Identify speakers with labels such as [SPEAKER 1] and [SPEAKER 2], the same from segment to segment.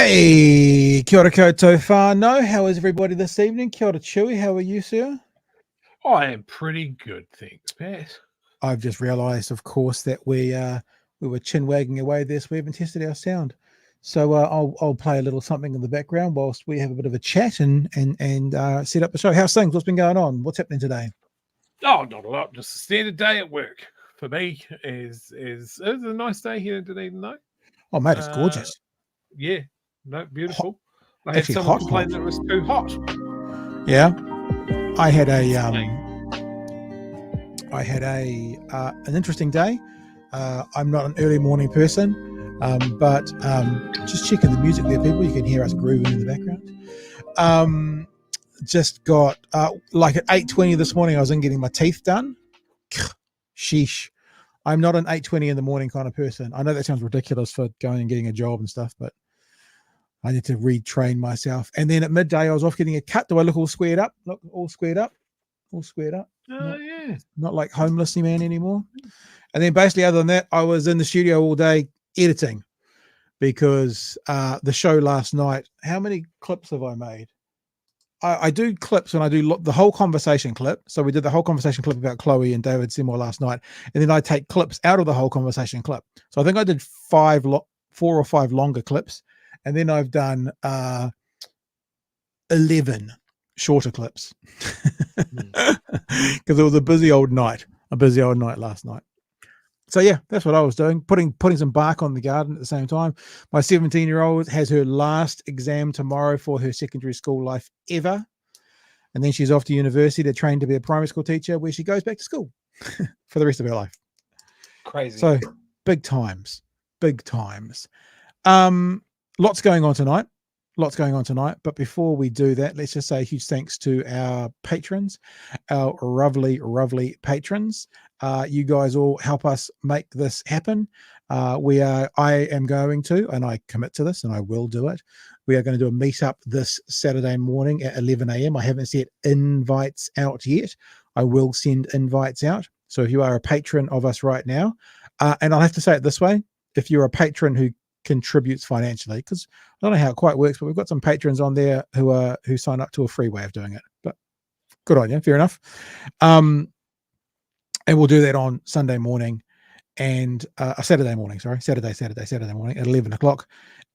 [SPEAKER 1] Hey, kia ora koutou whānau. How is everybody this evening? Kia ora Chewy, how are you, sir?
[SPEAKER 2] I am pretty good, thanks, Pat.
[SPEAKER 1] I've just realised, of course, that we were chin wagging away there, so we haven't tested our sound. So I'll play a little something in the background whilst we have a bit of a chat and set up the show. How's things? What's been going on? What's happening today?
[SPEAKER 2] Oh, not a lot. Just a standard day at work for me. Is it's a nice day here in Dunedin, though.
[SPEAKER 1] Oh, mate, it's gorgeous.
[SPEAKER 2] Yeah, no, beautiful.
[SPEAKER 1] Hot.
[SPEAKER 2] I had someone complain that it was too hot.
[SPEAKER 1] Yeah, I had an interesting day. I'm not an early morning person, but just checking the music there, people. You can hear us grooving in the background. Just got like at 8:20 this morning, I was in getting my teeth done. Sheesh. I'm not an 8:20 in the morning kind of person. I know that sounds ridiculous for going and getting a job and stuff, but I need to retrain myself. And then at midday, I was off getting a cut. Do I look all squared up? Look all squared up? All squared up?
[SPEAKER 2] Yeah.
[SPEAKER 1] Not like homelessy man anymore. And then basically other than that, I was in the studio all day editing because the show last night, how many clips have I made? I do clips when I do the whole conversation clip. So we did the whole conversation clip about Chloe and David Seymour last night. And then I take clips out of the whole conversation clip. So I think I did 4 or 5 longer clips. And then I've done 11 shorter clips because it was a busy old night last night. So yeah, that's what I was doing, putting some bark on the garden at the same time. My 17-year-old has her last exam tomorrow for her secondary school life ever. And then she's off to university to train to be a primary school teacher where she goes back to school for the rest of her life.
[SPEAKER 2] Crazy.
[SPEAKER 1] So big times. Lots going on tonight. But before we do that, let's just say a huge thanks to our patrons, our lovely patrons. You guys all help us make this happen. I am going to, and I commit to this, and I will do it. We are going to do a meetup this Saturday morning at 11 a.m. I haven't sent invites out yet. I will send invites out. So if you are a patron of us right now, and I'll have to say it this way, if you're a patron who contributes financially, because I don't know how it quite works, but we've got some patrons on there who sign up to a free way of doing it, but good on you, fair enough. And we'll do that on Sunday morning and Saturday morning at 11 o'clock,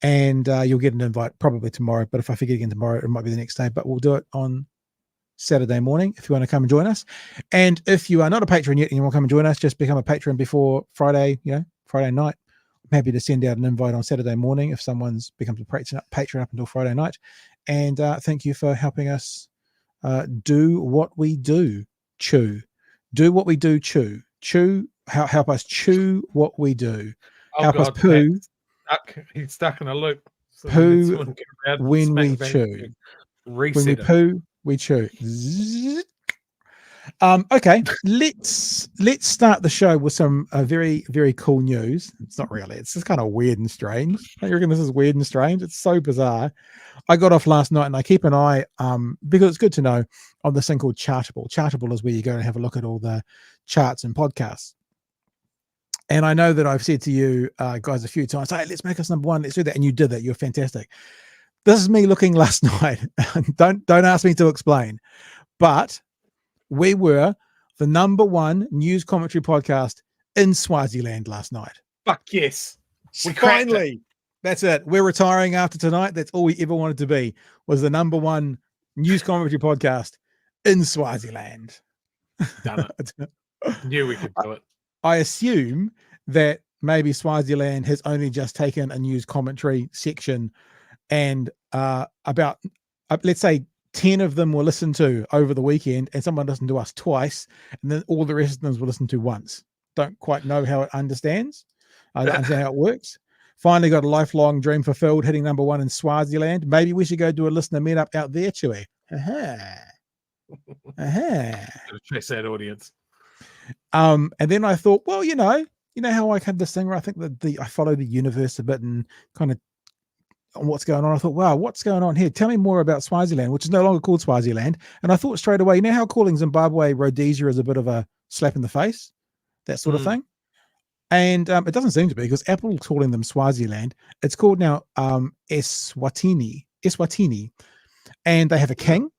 [SPEAKER 1] and you'll get an invite probably tomorrow, but if I forget again tomorrow, it might be the next day, but we'll do it on Saturday morning if you want to come and join us. And if you are not a patron yet and you want to come and join us, just become a patron before Friday night. I'm happy to send out an invite on Saturday morning if someone's becomes a patron up until Friday night. And thank you for helping us do what we do. Do what we do. Chew. Help us chew what we do. Help us poo.
[SPEAKER 2] He's stuck in a loop.
[SPEAKER 1] So poo when we chew. When we poo, we chew. Okay, let's start the show with some very, very cool news. It's not really, it's just kind of weird and strange. Don't you reckon this is weird and strange? It's so bizarre. I got off last night and I keep an eye, because it's good to know, on this thing called Chartable. Chartable is where you go and have a look at all the charts and podcasts. And I know that I've said to you guys a few times, hey, let's make us number one, let's do that. And you did that. You're fantastic. This is me looking last night. Don't ask me to explain. But we were the number one news commentary podcast in Swaziland last night.
[SPEAKER 2] Fuck yes.
[SPEAKER 1] We finally. That's it. We're retiring after tonight. That's all we ever wanted to be, was the number one news commentary podcast in Swaziland.
[SPEAKER 2] Done it. Knew we could do it.
[SPEAKER 1] I assume that maybe Swaziland has only just taken a news commentary section and about, let's say, 10 of them were listened to over the weekend, and someone listened to us twice, and then all the rest of them were listened to once. Don't quite know how it understands. I don't understand how it works. Finally got a lifelong dream fulfilled, hitting number one in Swaziland. Maybe we should go do a listener meetup out there, Chewy.
[SPEAKER 2] Chase that audience.
[SPEAKER 1] And then I thought, well, you know how I had this thing where I think that I follow the universe a bit and kind of on what's going on. I thought, wow, what's going on here? Tell me more about Swaziland, which is no longer called Swaziland. And I thought straight away, you know how calling Zimbabwe Rhodesia is a bit of a slap in the face, that sort of thing. And it doesn't seem to be, because Apple's calling them Swaziland. It's called now Eswatini, and they have a king,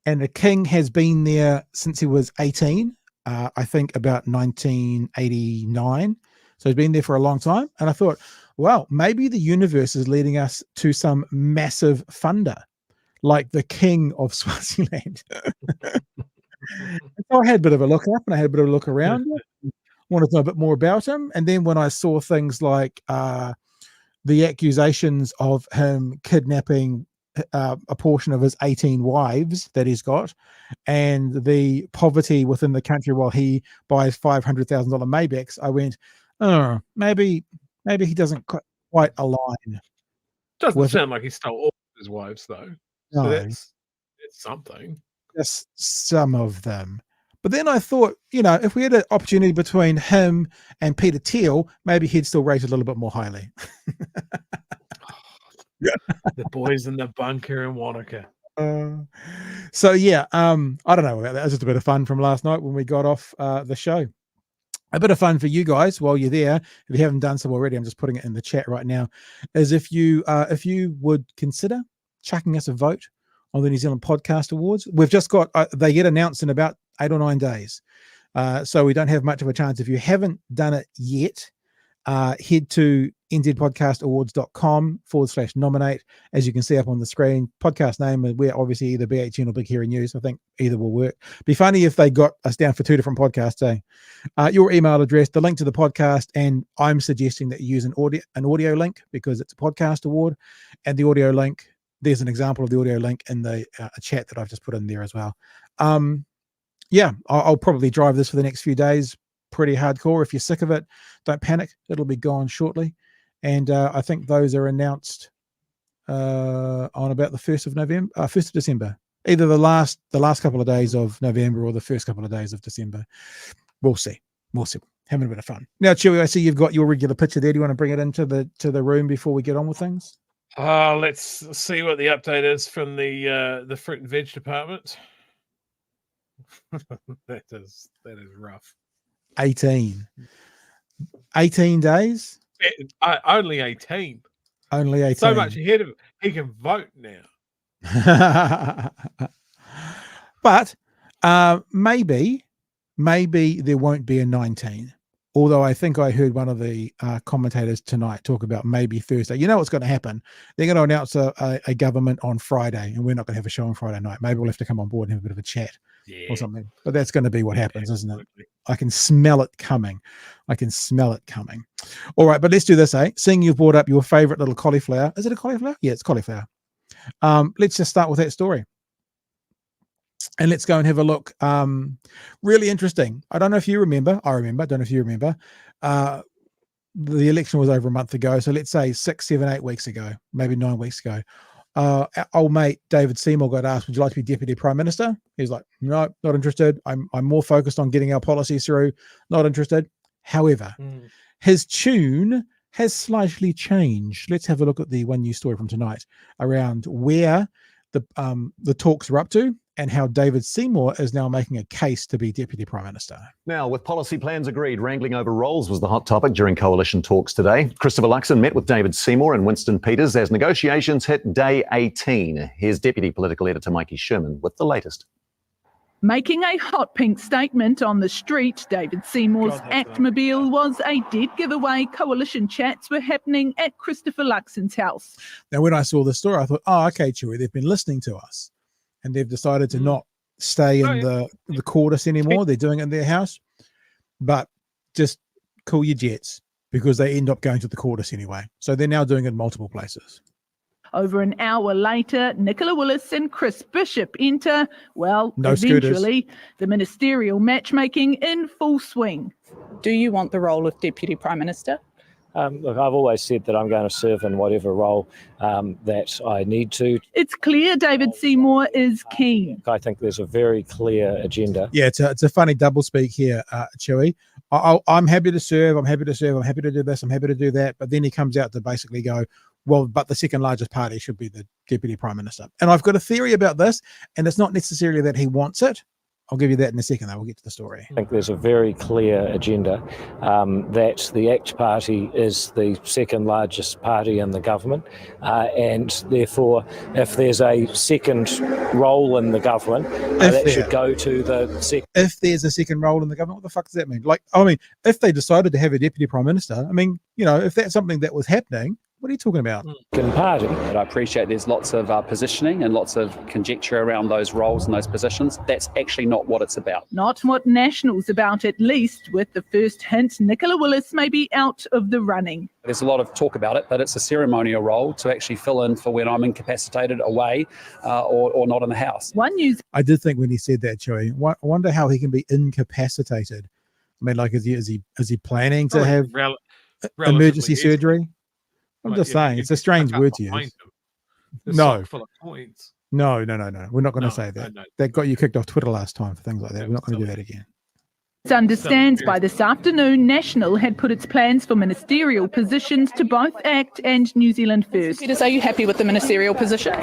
[SPEAKER 1] and the king has been there since he was 18, I think about 1989. So he's been there for a long time. And I thought, well, maybe the universe is leading us to some massive funder, like the king of Swaziland. So I had a bit of a look up, and I had a bit of a look around it. Wanted to know a bit more about him. And then when I saw things like the accusations of him kidnapping a portion of his 18 wives that he's got, and the poverty within the country while he buys $500,000 Maybachs, I went, oh, maybe he doesn't quite align.
[SPEAKER 2] Doesn't sound like he stole all of his wives, though.
[SPEAKER 1] No,
[SPEAKER 2] So it's something.
[SPEAKER 1] just some of them. But then I thought, if we had an opportunity between him and Peter Thiel, maybe he'd still rate a little bit more highly.
[SPEAKER 2] The boys in the bunker in Wanaka.
[SPEAKER 1] So yeah, I don't know about that. It was just a bit of fun from last night when we got off the show. A bit of fun for you guys while you're there, if you haven't done so already, I'm just putting it in the chat right now, is if you would consider chucking us a vote on the New Zealand Podcast Awards. We've just got, they get announced in about 8 or 9 days. So we don't have much of a chance. If you haven't done it yet, head to nzpodcastawards.com/nominate. As you can see up on the screen, podcast name, we're obviously either BHN or Big Hairy News. I think either will work. Be funny if they got us down for 2 different podcasts, eh? Your email address, the link to the podcast, and I'm suggesting that you use an audio link, because it's a podcast award, and the audio link, there's an example of the audio link in the chat that I've just put in there as well. Yeah, I'll probably drive this for the next few days. Pretty hardcore. If you're sick of it, don't panic. It'll be gone shortly. And I think those are announced on about the 1st of December. Either the last couple of days of November or the first couple of days of December. We'll see. Having a bit of fun. Now, Chewy, I see you've got your regular picture there. Do you want to bring it into the room before we get on with things?
[SPEAKER 2] Let's see what the update is from the fruit and veg department. that is rough. 18 days.
[SPEAKER 1] Only 18.
[SPEAKER 2] So much ahead of him. He can vote now.
[SPEAKER 1] But maybe there won't be a 19. Although I think I heard one of the commentators tonight talk about maybe Thursday. You know what's going to happen? They're going to announce a government on Friday, and we're not going to have a show on Friday night. Maybe we'll have to come on board and have a bit of a chat or something. But that's going to be what happens, isn't it? I can smell it coming. All right, but let's do this, eh? Seeing you've brought up your favorite little cauliflower. Is it a cauliflower? Yeah, it's cauliflower. Let's just start with that story. And let's go and have a look. Really interesting. I don't know if you remember. I remember. I don't know if you remember. The election was over a month ago. So let's say 6, 7, 8 weeks ago, maybe 9 weeks ago. Our old mate David Seymour got asked, would you like to be Deputy Prime Minister? He was like, no, not interested. I'm more focused on getting our policies through. Not interested. However, his tune has slightly changed. Let's have a look at the one news story from tonight around where the talks are up to, and how David Seymour is now making a case to be Deputy Prime Minister.
[SPEAKER 3] Now, with policy plans agreed, wrangling over roles was the hot topic during coalition talks today. Christopher Luxon met with David Seymour and Winston Peters as negotiations hit day 18. Here's Deputy Political Editor Mikey Sherman with the latest.
[SPEAKER 4] Making a hot pink statement on the street, David Seymour's Actmobile was a dead giveaway. Coalition chats were happening at Christopher Luxon's house.
[SPEAKER 1] Now, when I saw the story, I thought, oh, okay, Chewy, they've been listening to us. And they've decided to not stay in the Cordis anymore. They're doing it in their house. But just cool your jets, because they end up going to the Cordis anyway. So they're now doing it in multiple places.
[SPEAKER 4] Over an hour later, Nicola Willis and Chris Bishop enter, eventually, the ministerial matchmaking in full swing.
[SPEAKER 5] Do you want the role of Deputy Prime Minister?
[SPEAKER 6] Look, I've always said that I'm going to serve in whatever role that I need to.
[SPEAKER 4] It's clear David Seymour is keen.
[SPEAKER 6] I think there's a very clear agenda.
[SPEAKER 1] Yeah, it's a funny doublespeak here, Chewy. I'm happy to serve. I'm happy to serve. I'm happy to do this. I'm happy to do that. But then he comes out to basically go, well, but the second largest party should be the Deputy Prime Minister. And I've got a theory about this, and it's not necessarily that he wants it. I'll give you that in a second, though. We'll get to the story.
[SPEAKER 6] I think there's a very clear agenda that the ACT Party is the second largest party in the government, and therefore, if there's a second role in the government, that should go to the second.
[SPEAKER 1] If there's a second role in the government, what the fuck does that mean? Like, I mean, if they decided to have a deputy prime minister, I mean, you know, if that's something that was happening, what are you talking about?
[SPEAKER 6] Party.
[SPEAKER 7] But I appreciate there's lots of positioning and lots of conjecture around those roles and those positions. That's actually not what it's about.
[SPEAKER 4] Not what National's about, at least, with the first hint Nicola Willis may be out of the running.
[SPEAKER 7] There's a lot of talk about it, but it's a ceremonial role to actually fill in for when I'm incapacitated, away, or not in the house.
[SPEAKER 4] One news.
[SPEAKER 1] I did think when he said that, Chewy, I wonder how he can be incapacitated. I mean, like, is he planning to have emergency surgery? I'm just saying, it's a strange word to use. No.
[SPEAKER 2] Full of points.
[SPEAKER 1] No. We're not going to say that. That got you kicked off Twitter last time for things like that. We're not going to do that again.
[SPEAKER 4] It understands by this afternoon, National had put its plans for ministerial positions to both ACT and New Zealand First.
[SPEAKER 5] Peters, are you happy with the ministerial position?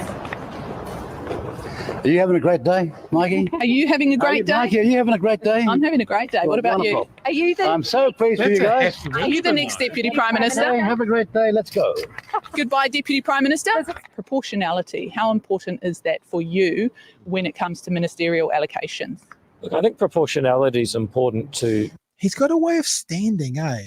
[SPEAKER 8] Are you having a great day, Mikey?
[SPEAKER 5] Are you having a great day?
[SPEAKER 8] Mikey, are you having a great day?
[SPEAKER 5] I'm having a great day. What about
[SPEAKER 8] Wonderful.
[SPEAKER 5] you? Are you the
[SPEAKER 8] I'm so pleased for you guys.
[SPEAKER 5] Are you the next Deputy Prime Minister?
[SPEAKER 8] Hey, have a great day. Let's go.
[SPEAKER 5] Goodbye, Deputy Prime Minister. Proportionality, how important is that for you when it comes to ministerial allocations?
[SPEAKER 6] Look, I think proportionality is important to.
[SPEAKER 1] He's got a way of standing, eh?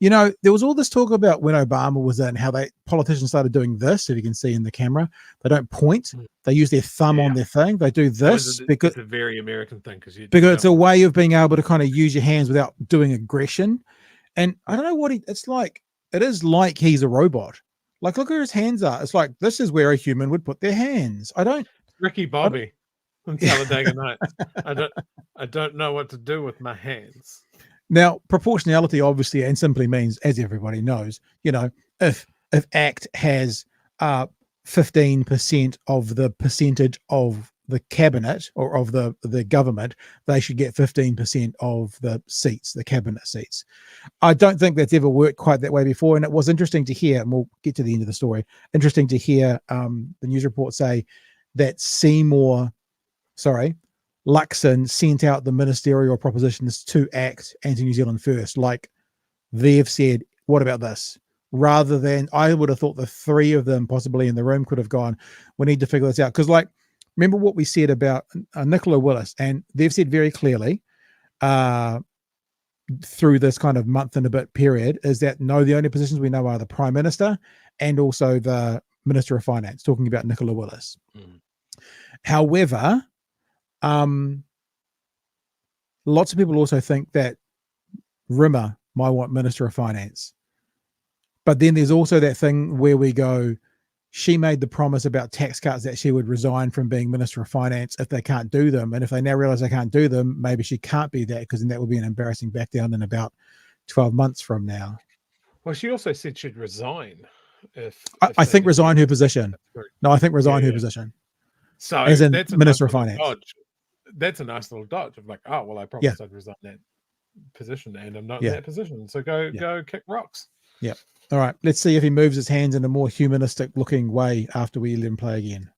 [SPEAKER 1] You know, there was all this talk about when Obama was in, how politicians started doing this, if you can see in the camera. They don't point. They use their thumb on their thing. They do this because
[SPEAKER 2] it's a very American thing. Because
[SPEAKER 1] it's a way of being able to kind of use your hands without doing aggression. And I don't know what it's like. It is like he's a robot. Like, look where his hands are. It's like, this is where a human would put their hands.
[SPEAKER 2] Ricky Bobby from Talladega Nights. I don't know what to do with my hands.
[SPEAKER 1] Now, proportionality obviously and simply means, as everybody knows, you know, if ACT has 15% of the percentage of the cabinet or of the government, they should get 15% of the seats, the cabinet seats. I don't think that's ever worked quite that way before. And it was interesting to hear, and we'll get to the end of the story, interesting to hear the news report say that Luxon sent out the ministerial propositions to ACT and to New Zealand First. Like, they've said, what about this? Rather than, I would have thought the three of them possibly in the room could have gone, we need to figure this out. Because, like, remember what we said about Nicola Willis, and they've said very clearly through this kind of month and a bit period is that, no, the only positions we know are the Prime Minister and also the Minister of Finance, talking about Nicola Willis. However, lots of people also think that Rimmer might want Minister of Finance. But then there's also that thing where we go, she made the promise about tax cuts that she would resign from being Minister of Finance if they can't do them. And if they now realize they can't do them, maybe she can't be that, because then that would be an embarrassing back down in about 12 months from now.
[SPEAKER 2] Well, she also said she'd resign.
[SPEAKER 1] I think resign her position. No, I think resign her position.
[SPEAKER 2] So
[SPEAKER 1] as in
[SPEAKER 2] that's
[SPEAKER 1] Minister of Finance.
[SPEAKER 2] Dodge. That's a nice little dodge of like, oh, well, I promised I'd resign that position and I'm not in that position. So go kick rocks.
[SPEAKER 1] Yeah. All right. Let's see if he moves his hands in a more humanistic looking way after we let him play again.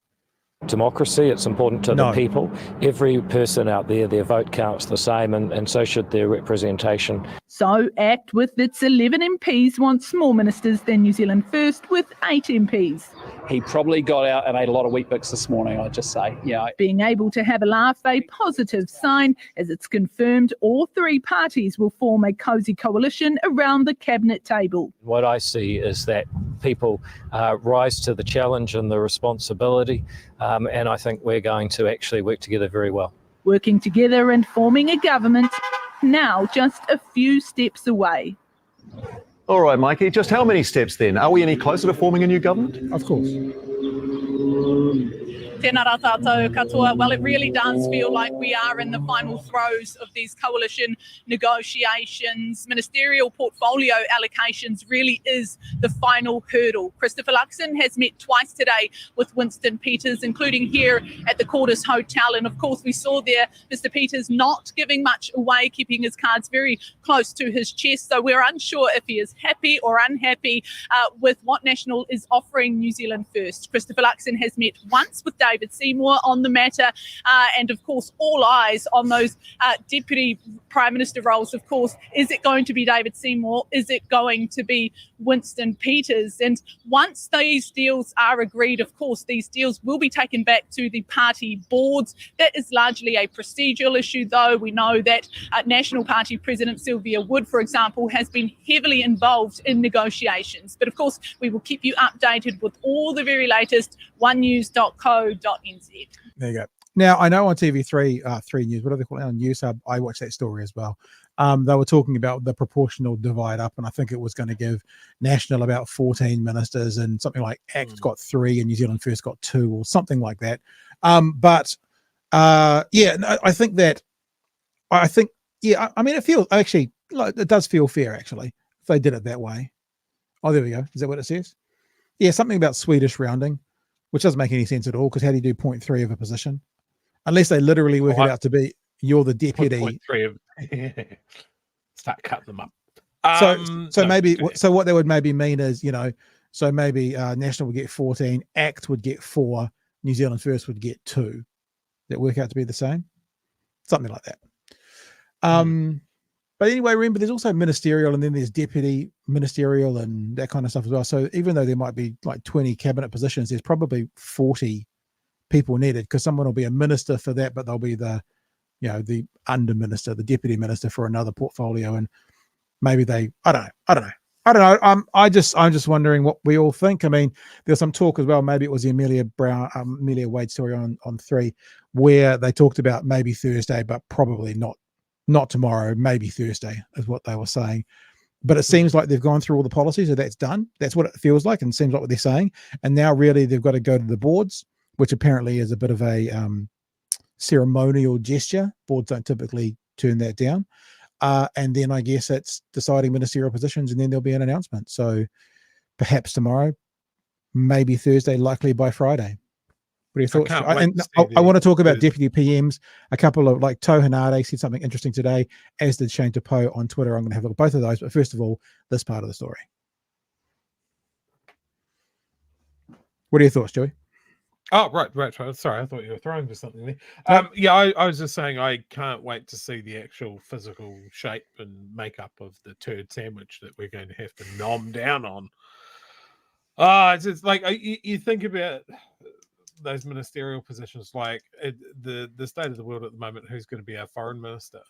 [SPEAKER 6] Democracy, it's important to the people. Every person out there, their vote counts the same, and so should their representation.
[SPEAKER 4] So ACT with its 11 MPs wants more ministers than New Zealand First with 8 MPs.
[SPEAKER 7] He probably got out and ate a lot of Weet-Bix this morning, I'd just say. Yeah.
[SPEAKER 4] Being able to have a laugh, a positive sign, as it's confirmed all three parties will form a cosy coalition around the cabinet table.
[SPEAKER 6] What I see is that people rise to the challenge and the responsibility, and I think we're going to actually work together very well.
[SPEAKER 4] Working together and forming a government, now just a few steps away.
[SPEAKER 3] All right, Mikey, just how many steps then? Are we any closer to forming a new government?
[SPEAKER 1] Of course.
[SPEAKER 5] Tēnā rā tātou katoa. Well, it really does feel like we are in the final throes of these coalition negotiations. Ministerial portfolio allocations really is the final hurdle. Christopher Luxon has met twice today with Winston Peters, including here at the Quarters Hotel. And of course, we saw there Mr. Peters not giving much away, keeping his cards very close to his chest. So we're unsure if he is happy or unhappy with what National is offering New Zealand First. Christopher Luxon has met once with David David Seymour on the matter. And of course, all eyes on those Deputy Prime Minister roles, of course. Is it going to be David Seymour? Is it going to be Winston Peters? And once these deals are agreed, of course, these deals will be taken back to the party boards. That is largely a procedural issue, though. We know that National Party President Sylvia Wood, for example, has been heavily involved in negotiations. But of course, we will keep you updated with all the very latest, onenews.co.nz.
[SPEAKER 1] There you go. Now, I know on TV3, 3 News, whatever they call it on News Hub, I watched that story as well. They were talking about the proportional divide up, and I think it was going to give National about 14 ministers, and something like ACT got 3 and New Zealand First got 2 or something like that. I mean, it feels, actually, like, it does feel fair, actually, if they did it that way. Oh, there we go. Is that what it says? Yeah, something about Swedish rounding, which doesn't make any sense at all, because how do you do 0.3 of a position? Unless they literally work it out to be, you're the deputy.
[SPEAKER 2] 0.3 of, start cutting them up.
[SPEAKER 1] So what that would maybe mean is, so maybe National would get 14, ACT would get 4, New Zealand First would get 2. That work out to be the same? Something like that. But anyway, remember, there's also Ministerial, and then there's Deputy Ministerial and that kind of stuff as well. So even though there might be like 20 cabinet positions, there's probably 40 people needed, because someone will be a minister for that, but they'll be the under minister, the deputy minister for another portfolio, and maybe I don't know. I'm just wondering what we all think. I mean, there's some talk as well. Maybe it was the Amelia Wade story on 3, where they talked about maybe Thursday, but probably not tomorrow. Maybe Thursday is what they were saying. But it seems like they've gone through all the policies, so that's done. That's what it feels like, and seems like what they're saying. And now really they've got to go to the boards, which apparently is a bit of a ceremonial gesture. Boards don't typically turn that down. And then I guess it's deciding ministerial positions, and then there'll be an announcement. So perhaps tomorrow, maybe Thursday, likely by Friday. What are your thoughts? I want to talk about deputy PMs. A couple of, like, Toh Hanade said something interesting today, as did Shane Tapo on Twitter. I'm going to have a look at both of those. But first of all, this part of the story. What are your thoughts, Joey?
[SPEAKER 2] Oh, right. Sorry, I thought you were throwing to something there. I was just saying I can't wait to see the actual physical shape and makeup of the turd sandwich that we're going to have to nom down on. It's just like, you think about those ministerial positions, like the state of the world at the moment. Who's going to be our foreign minister?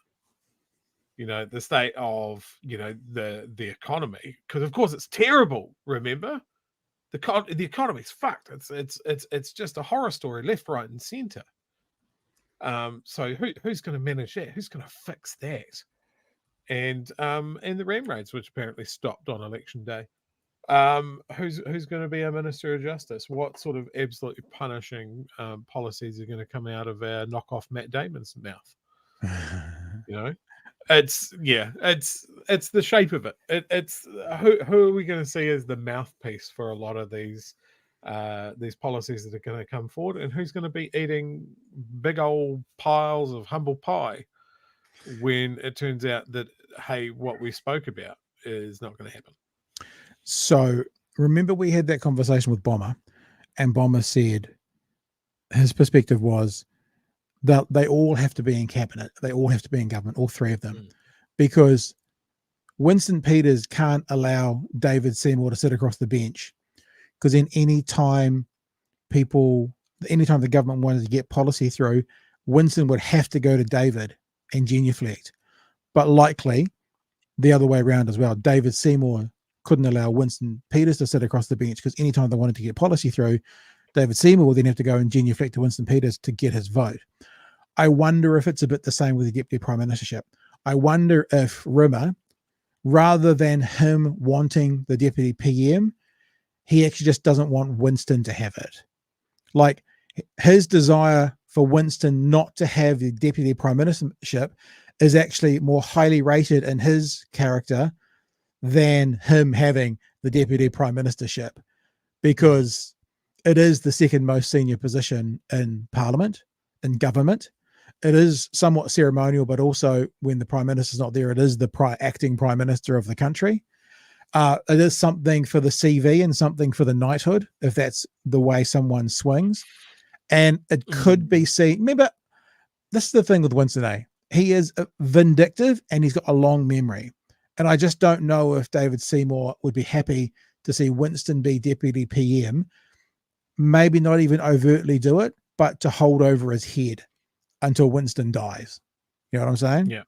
[SPEAKER 2] The state of the economy, because of course it's terrible. Remember, the economy's fucked. It's just a horror story, left, right, and centre. So who's going to manage that? Who's going to fix that? And the ram raids, which apparently stopped on election day. Who's going to be our Minister of Justice? What sort of absolutely punishing policies are going to come out of our knockoff Matt Damon's mouth? It's the shape of it. It's who are we going to see as the mouthpiece for a lot of these policies that are going to come forward, and who's going to be eating big old piles of humble pie when it turns out that, hey, what we spoke about is not going to happen.
[SPEAKER 1] So remember, we had that conversation with Bomber, and Bomber said his perspective was that they all have to be in cabinet. They all have to be in government, all 3 of them, because Winston Peters can't allow David Seymour to sit across the bench, because then anytime the government wanted to get policy through, Winston would have to go to David and genuflect. But likely the other way around as well. David Seymour couldn't allow Winston Peters to sit across the bench, because anytime they wanted to get policy through, David Seymour will then have to go and genuflect to Winston Peters to get his vote. I wonder if it's a bit the same with the Deputy Prime Ministership. I wonder if Rimmer, rather than him wanting the Deputy PM, he actually just doesn't want Winston to have it. Like, his desire for Winston not to have the Deputy Prime Ministership is actually more highly rated in his character than him having the Deputy Prime Ministership, because it is the second most senior position in Parliament, in government. It is somewhat ceremonial, but also when the Prime Minister's not there, it is the acting Prime Minister of the country. It is something for the CV and something for the knighthood, if that's the way someone swings. And it could be seen. Remember, this is the thing with Winston, eh? He is vindictive and he's got a long memory. And I just don't know if David Seymour would be happy to see Winston be deputy PM, maybe not even overtly do it, but to hold over his head until Winston dies. You know what I'm saying?
[SPEAKER 2] Yeah.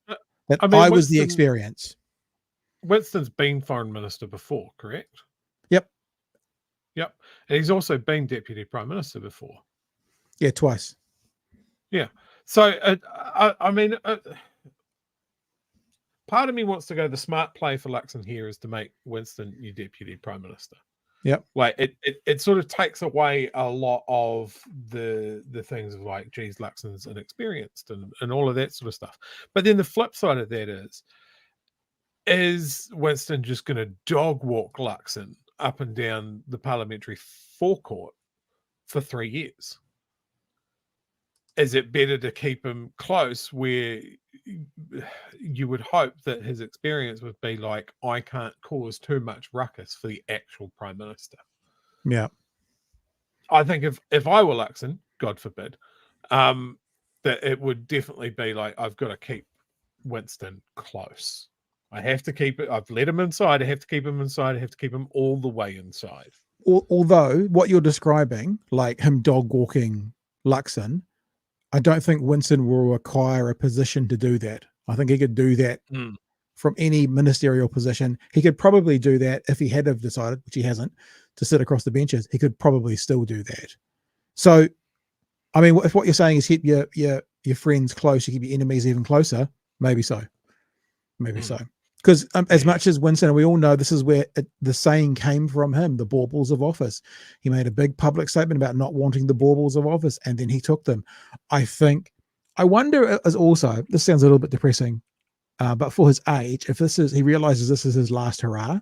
[SPEAKER 1] That
[SPEAKER 2] I mean,
[SPEAKER 1] I was the
[SPEAKER 2] Winston-
[SPEAKER 1] experience.
[SPEAKER 2] Winston's been foreign minister before, correct?
[SPEAKER 1] Yep.
[SPEAKER 2] Yep. And he's also been deputy prime minister before.
[SPEAKER 1] Yeah, twice.
[SPEAKER 2] Yeah. So, I mean, part of me wants to go, the smart play for Luxon here is to make Winston your deputy prime minister.
[SPEAKER 1] Yep.
[SPEAKER 2] Like it sort of takes away a lot of the things of like, geez, Luxon's inexperienced and all of that sort of stuff. But then the flip side of that is Winston just going to dog walk Luxon up and down the parliamentary forecourt for 3 years? Is it better to keep him close where you would hope that his experience would be like, I can't cause too much ruckus for the actual prime minister?
[SPEAKER 1] Yeah.
[SPEAKER 2] I think if I were Luxon, God forbid, that it would definitely be like, I've got to keep Winston close. I have to keep it. I've let him inside. I have to keep him inside. I have to keep him all the way inside.
[SPEAKER 1] Although what you're describing, like him dog walking Luxon, I don't think Winston will require a position to do that. I think he could do that from any ministerial position. He could probably do that if he had have decided, which he hasn't, to sit across the benches. He could probably still do that. So, I mean, if what you're saying is keep your friends close, you keep your enemies even closer, maybe so. Maybe so. Because as much as Winston, we all know this is where the saying came from him, the baubles of office. He made a big public statement about not wanting the baubles of office, and then he took them. I wonder as also, this sounds a little bit depressing, but for his age, if he realizes this is his last hurrah,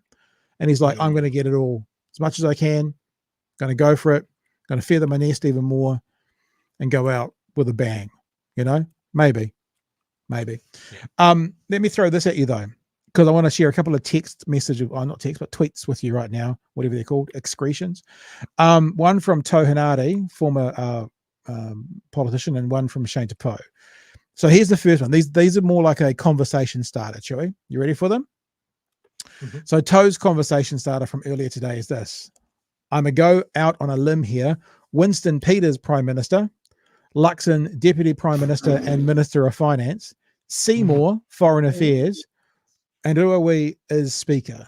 [SPEAKER 1] and he's like, I'm going to get it all as much as I can, going to go for it, going to feather my nest even more, and go out with a bang, maybe. Yeah. Let me throw this at you though, because I want to share a couple of text messages, not text, but tweets with you right now, whatever they're called, excretions. One from Tohinari, former politician, and one from Shane Tapo. So here's the first one. These are more like a conversation starter, Chewy. You ready for them? Mm-hmm. So Toe's conversation starter from earlier today is this. I'm going to go out on a limb here. Winston Peters, Prime Minister. Luxon, Deputy Prime Minister and Minister of Finance. Seymour, Foreign Affairs. And Uawi is Speaker.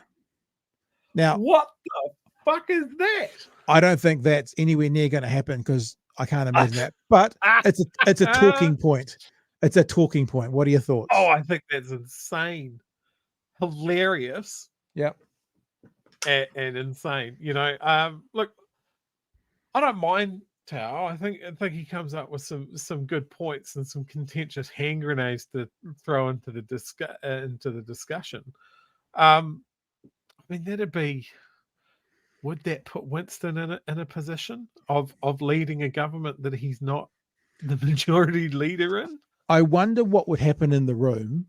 [SPEAKER 1] Now,
[SPEAKER 2] what the fuck is that?
[SPEAKER 1] I don't think that's anywhere near going to happen because I can't imagine that. But it's a talking point. It's a talking point. What are your thoughts?
[SPEAKER 2] Oh, I think that's insane. Hilarious.
[SPEAKER 1] Yep.
[SPEAKER 2] And insane. Look, I don't mind Tao. I think he comes up with some good points and some contentious hand grenades to throw into the discussion. I mean, would that put Winston in a position of leading a government that he's not the majority leader in?
[SPEAKER 1] I wonder what would happen in the room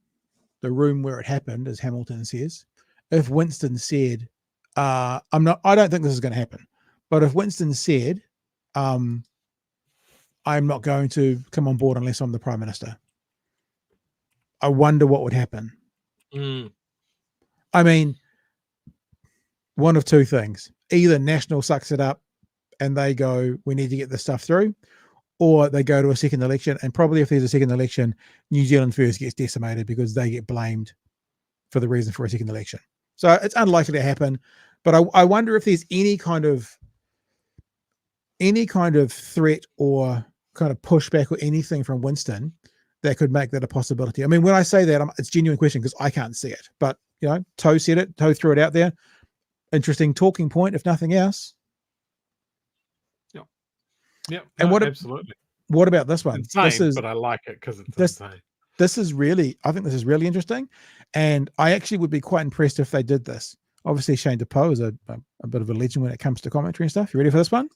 [SPEAKER 1] where it happened, as Hamilton says, if Winston said, I don't think this is going to happen, but if Winston said, I'm not going to come on board unless I'm the Prime Minister, I wonder what would happen. I mean, one of two things. Either National sucks it up and they go, we need to get this stuff through, or they go to a second election, and probably if there's a second election, New Zealand First gets decimated because they get blamed for the reason for a second election. So it's unlikely to happen, but I wonder if there's any kind of threat or kind of pushback or anything from Winston that could make that a possibility. I mean, when I say that, it's a genuine question because I can't see it, but Toe said it, Toe threw it out there. Interesting talking point, if nothing else.
[SPEAKER 2] Yeah.
[SPEAKER 1] And
[SPEAKER 2] absolutely.
[SPEAKER 1] What about this one?
[SPEAKER 2] Insane, but I like it because it's insane.
[SPEAKER 1] This is really, I think this is really interesting. And I actually would be quite impressed if they did this. Obviously, Shane Tapo is a bit of a legend when it comes to commentary and stuff. You ready for this one?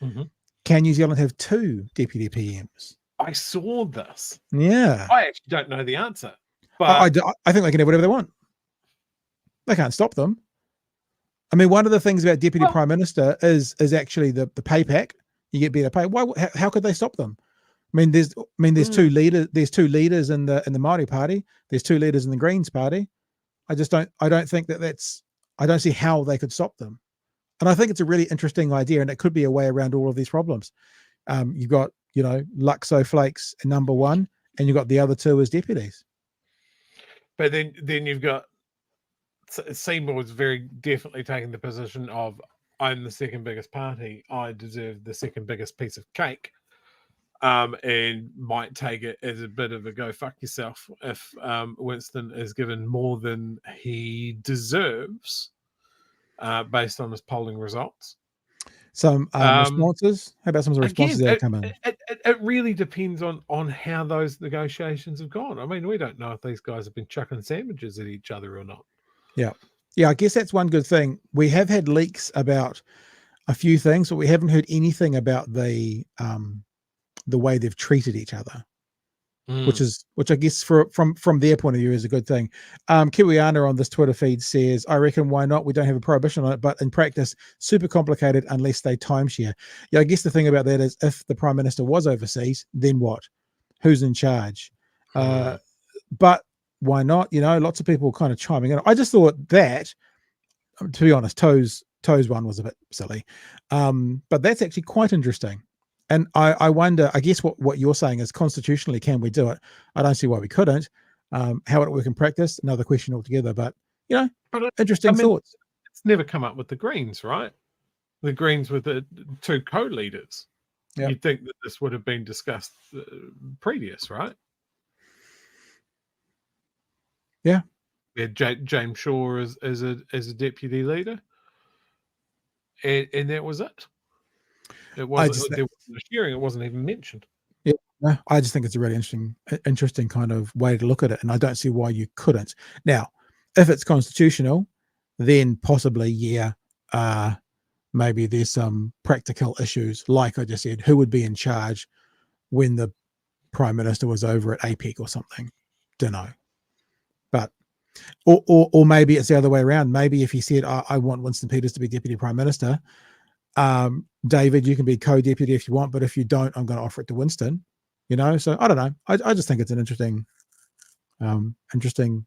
[SPEAKER 2] Mm-hmm.
[SPEAKER 1] Can New Zealand have 2 deputy PMs?
[SPEAKER 2] I saw this.
[SPEAKER 1] Yeah.
[SPEAKER 2] I actually don't know the answer. But
[SPEAKER 1] I think they can have whatever they want. They can't stop them. I mean, one of the things about Deputy Prime Minister is actually the pay pack. you get better pay. Why? How could they stop them? I mean, there's two leaders. There's two leaders in the Māori Party. There's two leaders in the Greens Party. I don't think that's. I don't see how they could stop them. And I think it's a really interesting idea, and it could be a way around all of these problems. You've got, Luxo Flakes number one, and you've got the other two as deputies.
[SPEAKER 2] But then you've got Seymour was very definitely taking the position of, I'm the second biggest party. I deserve the second biggest piece of cake. And might take it as a bit of a go fuck yourself if Winston is given more than he deserves based on his polling results.
[SPEAKER 1] Some responses? How about some of the responses that come in?
[SPEAKER 2] It really depends on how those negotiations have gone. I mean, we don't know if these guys have been chucking sandwiches at each other or not.
[SPEAKER 1] Yeah. I guess that's one good thing. We have had leaks about a few things, but we haven't heard anything about the way they've treated each other, which I guess from their point of view is a good thing. Kiwiana on this Twitter feed says, I reckon why not? We don't have a prohibition on it, but in practice, super complicated unless they timeshare. Yeah, I guess the thing about that is if the Prime Minister was overseas, then what? Who's in charge? But why not? Lots of people kind of chiming in. I just thought that, to be honest, Toe's one was a bit silly. But that's actually quite interesting. And I wonder, I guess what you're saying is constitutionally, can we do it? I don't see why we couldn't. How would it work in practice? Another question altogether, but interesting thoughts.
[SPEAKER 2] It's never come up with the Greens, right? The Greens with the two co-leaders. Yep. You'd think that this would have been discussed previous, right?
[SPEAKER 1] Yeah.
[SPEAKER 2] James Shaw as a deputy leader. And that was it. There wasn't a hearing. It wasn't even mentioned.
[SPEAKER 1] Yeah, no, I just think it's a really interesting kind of way to look at it, and I don't see why you couldn't. Now, if it's constitutional, then possibly, maybe there's some practical issues, like I just said, who would be in charge when the Prime Minister was over at APEC or something? Don't know, but or maybe it's the other way around. Maybe if he said, I want Winston Peters to be Deputy Prime Minister. David, you can be co-deputy if you want, but if you don't, I'm going to offer it to Winston. So I don't know. I just think it's an interesting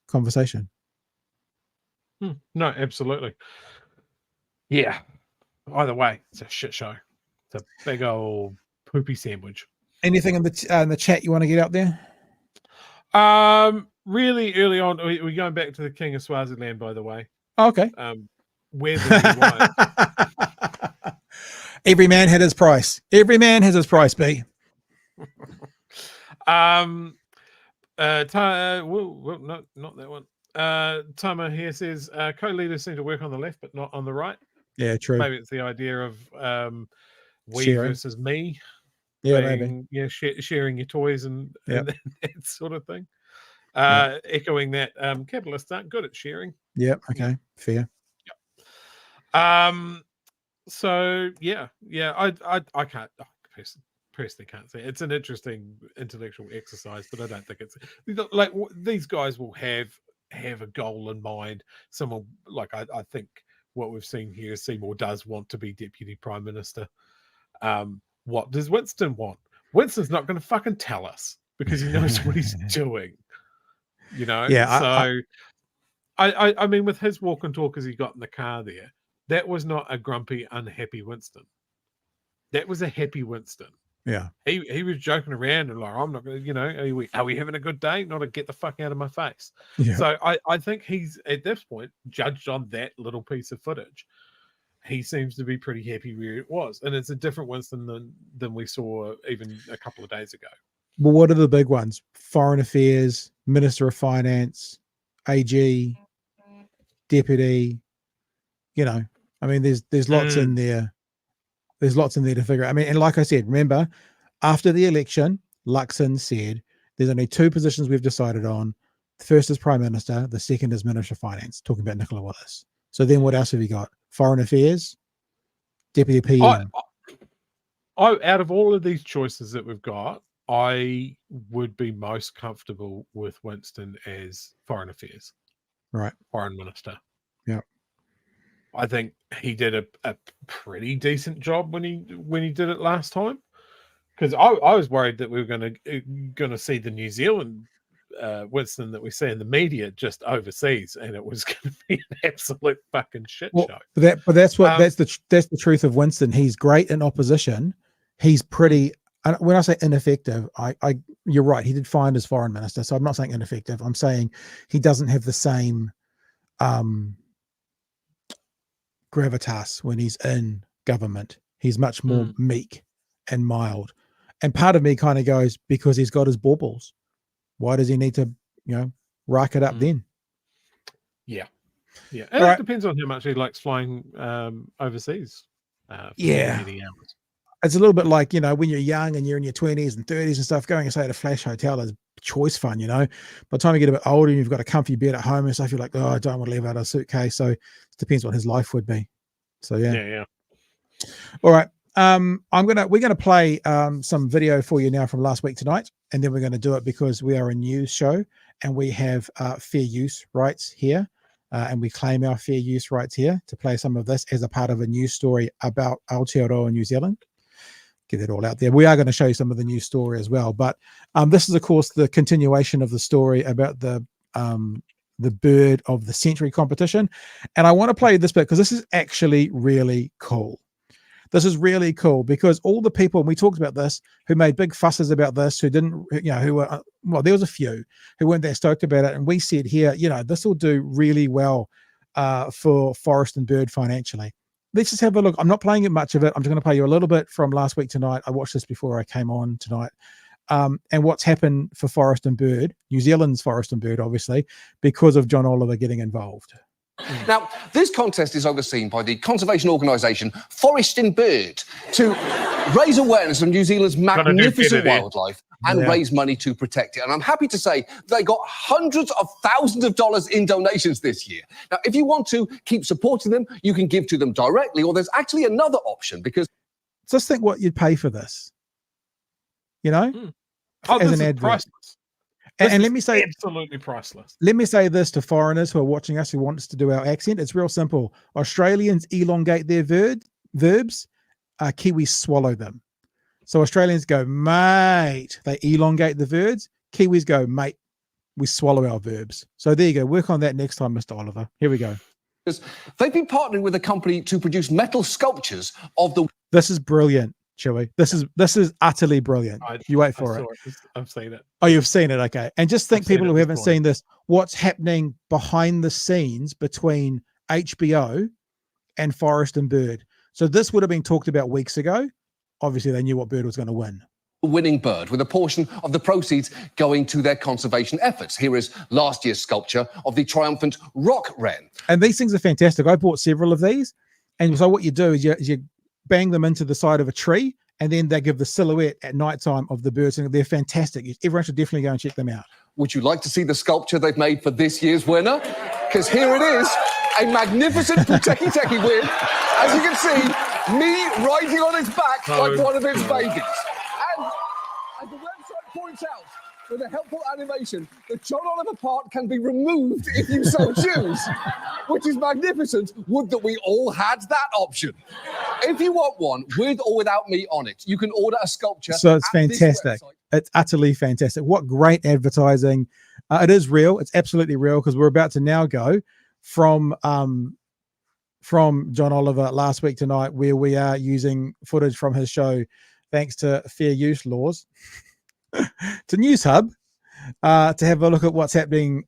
[SPEAKER 1] conversation.
[SPEAKER 2] No, absolutely. Yeah. Either way, it's a shit show. It's a big old poopy sandwich.
[SPEAKER 1] Anything in the chat you want to get out there?
[SPEAKER 2] Really early on, we're going back to the King of Swaziland, by the way.
[SPEAKER 1] Oh, okay.
[SPEAKER 2] Where did he wife?
[SPEAKER 1] Every man had his price. Every man has his price, B.
[SPEAKER 2] Well, not that one. Tama here says co-leaders seem to work on the left, but not on the right.
[SPEAKER 1] Yeah, true.
[SPEAKER 2] Maybe it's the idea of we
[SPEAKER 1] sharing
[SPEAKER 2] versus me.
[SPEAKER 1] Yeah,
[SPEAKER 2] being,
[SPEAKER 1] maybe.
[SPEAKER 2] Sharing your toys and that sort of thing. Echoing that capitalists aren't good at sharing.
[SPEAKER 1] Yep. Okay. Fair.
[SPEAKER 2] Yep. So I can't personally can't say it's an interesting intellectual exercise, but I don't think it's like these guys will have a goal in mind. Someone like I think what we've seen here is Seymour does want to be Deputy Prime Minister. What does Winston want? Winston's not going to fucking tell us because he knows what he's doing.
[SPEAKER 1] Yeah.
[SPEAKER 2] So I mean, with his walk and talk as he got in the car there, that was not a grumpy, unhappy Winston. That was a happy Winston.
[SPEAKER 1] Yeah.
[SPEAKER 2] He was joking around and like, I'm not going to, are we having a good day? Not to get the fuck out of my face.
[SPEAKER 1] Yeah.
[SPEAKER 2] So I think he's, at this point, judged on that little piece of footage, he seems to be pretty happy where it was. And it's a different Winston than we saw even a couple of days ago.
[SPEAKER 1] Well, what are the big ones? Foreign Affairs, Minister of Finance, AG, Deputy, I mean, there's lots in there. There's lots in there to figure out. I mean, and like I said, remember, after the election, Luxon said there's only two positions we've decided on. The first is Prime Minister. The second is Minister of Finance, talking about Nicola Willis. So then what else have you got? Foreign Affairs, Deputy PM.
[SPEAKER 2] Out of all of these choices that we've got, I would be most comfortable with Winston as Foreign Affairs.
[SPEAKER 1] Right.
[SPEAKER 2] Foreign Minister.
[SPEAKER 1] Yeah.
[SPEAKER 2] I think he did a pretty decent job when he did it last time. Because I was worried that we were going to see the New Zealand Winston that we see in the media just overseas, and it was going to be an absolute fucking shit show.
[SPEAKER 1] But that's the truth of Winston. He's great in opposition. He's pretty. When I say ineffective, you're right. He did fine as foreign minister, so I'm not saying ineffective. I'm saying he doesn't have the same gravitas when he's in government. He's much more meek and mild. And part of me kind of goes, because he's got his baubles, why does he need to, rack it up then?
[SPEAKER 2] Yeah. And it depends on how much he likes flying overseas. Many hours.
[SPEAKER 1] It's a little bit like, when you're young and you're in your 20s and 30s and stuff, going and stay at a flash hotel is choice fun, By the time you get a bit older and you've got a comfy bed at home and stuff, you're like, oh, I don't want to leave out a suitcase. So it depends what his life would be. So yeah. All right. We're gonna play some video for you now from last week tonight, and then we're going to do it because we are a news show and we have fair use rights here, and we claim our fair use rights here to play some of this as a part of a news story about Aotearoa New Zealand. Get it all out there. We are going to show you some of the news story as well, but this is of course the continuation of the story about the Bird of the Century competition, and I want to play this bit because this is actually really cool. This is really cool because all the people, and we talked about this, who made big fusses about this, who didn't, who were, there was a few who weren't that stoked about it. And we said here, this will do really well for Forrest and Bird financially. Let's just have a look. I'm not playing it much of it. I'm just going to play you a little bit from last week tonight. I watched this before I came on tonight. And what's happened for Forrest and Bird, New Zealand's Forrest and Bird, obviously, because of John Oliver getting involved.
[SPEAKER 9] Now, this contest is overseen by the conservation organisation Forrest Bird to raise awareness of New Zealand's magnificent wildlife and raise money to protect it. And I'm happy to say they got hundreds of thousands of dollars in donations this year. Now, if you want to keep supporting them, you can give to them directly, or there's actually another option because...
[SPEAKER 1] Just think what you'd pay for this, as an advert.
[SPEAKER 2] Priceless.
[SPEAKER 1] And let me say,
[SPEAKER 2] absolutely priceless.
[SPEAKER 1] Let me say this to foreigners who are watching us, who want us to do our accent. It's real simple. Australians elongate their verbs. Kiwis swallow them. So Australians go, mate. They elongate the verbs. Kiwis go, mate. We swallow our verbs. So there you go. Work on that next time, Mr. Oliver. Here we go.
[SPEAKER 9] They've been partnering with a company to produce metal sculptures of the...
[SPEAKER 1] This is brilliant. Chewy. This is utterly brilliant. You wait for it.
[SPEAKER 2] I've seen it.
[SPEAKER 1] Oh, you've seen it. Okay. And just think, people who haven't seen this, what's happening behind the scenes between HBO and Forrest and Bird. So this would have been talked about weeks ago. Obviously, they knew what Bird was going to win.
[SPEAKER 9] Winning bird, with a portion of the proceeds going to their conservation efforts. Here is last year's sculpture of the triumphant rock wren. And
[SPEAKER 1] these things are fantastic. I bought several of these. And so what you do is you bang them into the side of a tree, and then they give the silhouette at nighttime of the birds, and they're fantastic. Everyone should definitely go and check them out.
[SPEAKER 9] Would you like to see the sculpture they've made for this year's winner? Because here it is, a magnificent Puteki win. As you can see, me riding on its back like one of its babies. And as the website points out, with a helpful animation, the John Oliver part can be removed if you so choose, which is magnificent. Would that we all had that option. If you want one, with or without me on it, you can order a sculpture.
[SPEAKER 1] So it's fantastic. It's utterly fantastic. What great advertising. It is real. It's absolutely real, because we're about to now go from John Oliver last week tonight, where we are using footage from his show, thanks to fair use laws, to News Hub, to have a look at what's happening